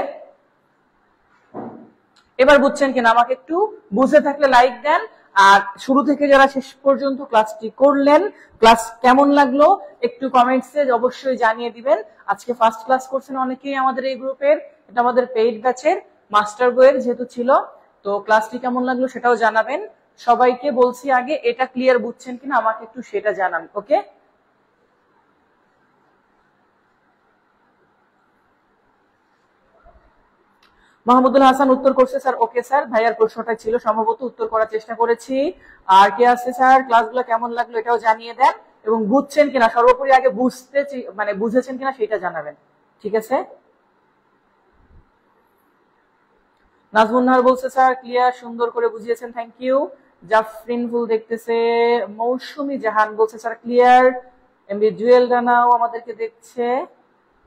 এবার বুঝছেন কিনা আমাকে একটু বুঝে থাকলে লাইক দেন। আর শুরু থেকে যারা শেষ পর্যন্ত ক্লাসটি করলেন, ক্লাস কেমন লাগলো একটু কমেন্টসে অবশ্যই জানিয়ে দিবেন। আজকে ফার্স্ট ক্লাস করছেন অনেকেই আমাদের এই গ্রুপের, এটা আমাদের পেইড ব্যাচের মাস্টার বইয়ের যেহেতু ছিল, তো ক্লাসটি কেমন লাগলো সেটাও জানাবেন। সবাইকে বলছি আগে, এটা ক্লিয়ার বুঝছেন কিনা আমাকে একটু সেটা জানান। ওকে, মাহমুদুল হাসান উত্তর করছে স্যার। ওকে স্যার, ভাইয়ার প্রশ্নটা ছিল সম্ভবত, উত্তর করার চেষ্টা করেছি। আর কে আছে স্যার, ক্লাসগুলো কেমন লাগলো এটাও জানিয়ে দেন, এবং বুঝছেন কিনা সর্বোপরি আগে বুঝতে মানে বুঝেছেন কিনা সেটা জানাবেন। ঠিক আছে, নাজমুন নাহার বলছে স্যার ক্লিয়ার, সুন্দর করে বুঝিয়েছেন, থ্যাংক ইউ। জাফরিন ফুল দেখতেছে। মৌসুমী জাহান বলছে স্যার ক্লিয়ার। এমবি জুয়েল রানাও আমাদেরকে দেখছে।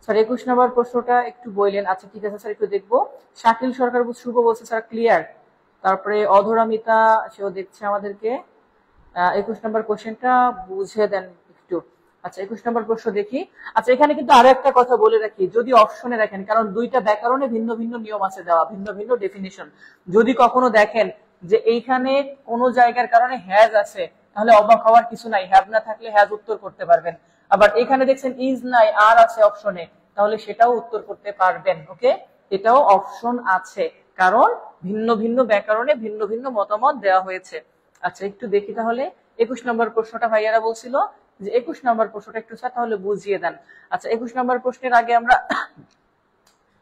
স্যার 21 নম্বর প্রশ্নটা একটু বললেন। আচ্ছা ঠিক আছে স্যার, একটু দেখবো। শাকিল সরকার শুভ বলছে স্যার ক্লিয়ার। তারপরে অধরামিতা, সেও দেখছে আমাদেরকে। 21 নম্বর কোশ্চেনটা বুঝে দেন একটু। আচ্ছা 21 নম্বর প্রশ্ন দেখি। আচ্ছা এখানে কিন্তু আরো একটা কথা বলে রাখি, যদি অপশনে রাখেন, কারণ দুইটা ব্যাকরণে ভিন্ন ভিন্ন নিয়ম আছে দেওয়া, ভিন্ন ভিন্ন ডেফিনিশন। যদি কখনো দেখেন যে এইখানে কোনো জায়গার কারণে হ্যাজ আছে, তাহলে অবাক হওয়ার কিছু নাই, হ্যাভ না থাকলে হ্যাজ উত্তর করতে পারবেন। আবার এখানে দেখছেন ইজ নাই, আর আছে অপশনে, তাহলে সেটাও উত্তর করতে পারবেন। ওকে, এটাও অপশন আছে, কারণ ভিন্ন ভিন্ন ব্যাকরণে ভিন্ন ভিন্ন মতামত দেওয়া হয়েছে। আচ্ছা, একটু দেখি তাহলে 21 নম্বর প্রশ্নটা ভাইয়ারা বলছিল যে 21 নম্বর প্রশ্নটা একটু স্যার তাহলে বুঝিয়ে দেন। আচ্ছা, 21 নম্বর প্রশ্নের আগে আমরা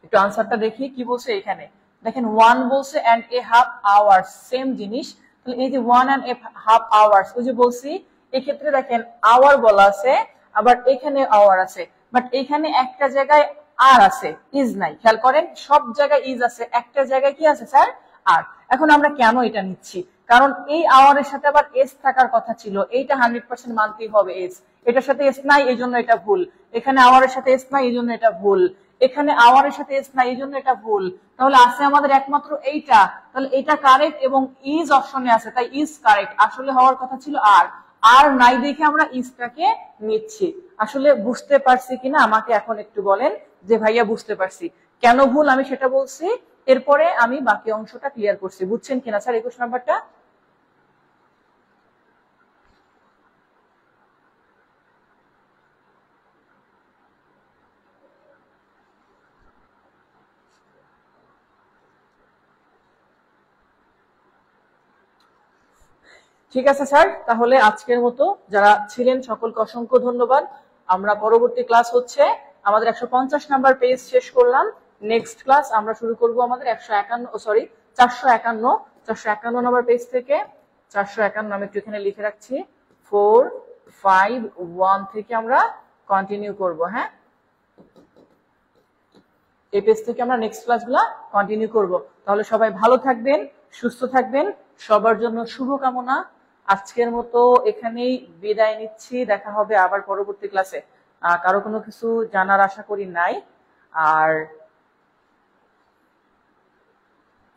একটু আনসারটা দেখি কি বলছে। এখানে দেখেন ওয়ান বলছে and a half hours, same জিনিস। তাহলে এই যে one and a half hours, ওই যে বলছি এক্ষেত্রে দেখেন আওয়ার বলা আছে, আবার এখানে আওয়ার আছে, বাট এখানে একটা জায়গায় আর আছে, ইজ নাই। খেয়াল করেন, সব জায়গায় ইজ আছে, একটা জায়গায় কি আছে স্যার, আর। এখন আমরা কেন এটা নিচ্ছি, কারণ এই আওয়ারের সাথে আবার এস থাকার কথা ছিল, এইটা 100% মানতেই হবে এস। এটার সাথে এস নাই, এই জন্য এটা ভুল। এখানে আওয়ারের সাথে এস নাই, এই জন্য এটা ভুল। এখানে আওয়ারের সাথে এস নাই, এই জন্য এটা ভুল। তাহলে আছে আমাদের একমাত্র এইটা, তাহলে এটা কারেক্ট এবং ইজ অপশনে আছে, তাই ইজ কারেক্ট। আসলে হওয়ার কথা ছিল আর নাই দেখে আমরা ইজটাকে নিচ্ছি। আসলে বুঝতে পারছি কিনা আমাকে এখন একটু বলেন যে ভাইয়া বুঝতে পারছি, কেন ভুল আমি সেটা বলছি, এরপরে আমি বাকি অংশটা ক্লিয়ার করছি। বুঝছেন কিনা স্যার 21 নাম্বারটা? ঠিক আছে স্যার, তাহলে আজকের মতো যারা ছিলেন সকলকে অসংখ্য ধন্যবাদ। আমরা পরবর্তী ক্লাস হচ্ছে আমাদের 150 নাম্বার পেজ শেষ করলাম। নেক্সট ক্লাস আমরা শুরু করব আমাদের 451 নাম্বার পেজ থেকে। 451 আমি একটু এখানে লিখে রাখছি, 451 থেকে আমরা কন্টিনিউ করব। হ্যাঁ, এই পেজ থেকে আমরা নেক্সট ক্লাসগুলা কন্টিনিউ করব। তাহলে সবাই ভালো থাকবেন, সুস্থ থাকবেন, সবার জন্য শুভকামনা। আজকের মতো এখানেই বিদায় নিচ্ছি, দেখা হবে আবার পরবর্তী ক্লাসে। কারো কোনো কিছু জানার আশা করি নাই। আর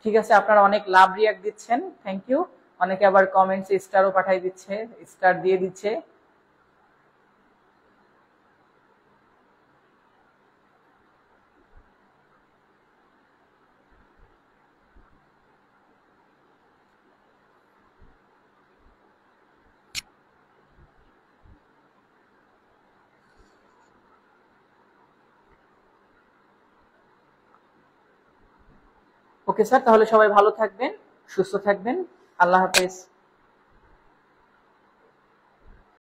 ঠিক আছে, আপনারা অনেক লাভ রিয়াক্ট দিচ্ছেন, থ্যাংক ইউ। অনেকে আবার কমেন্টস স্টারও পাঠাই দিচ্ছে, স্টার দিয়ে দিচ্ছে। ওকে স্যার, তাহলে সবাই ভালো থাকবেন, সুস্থ থাকবেন, আল্লাহ হাফেজ।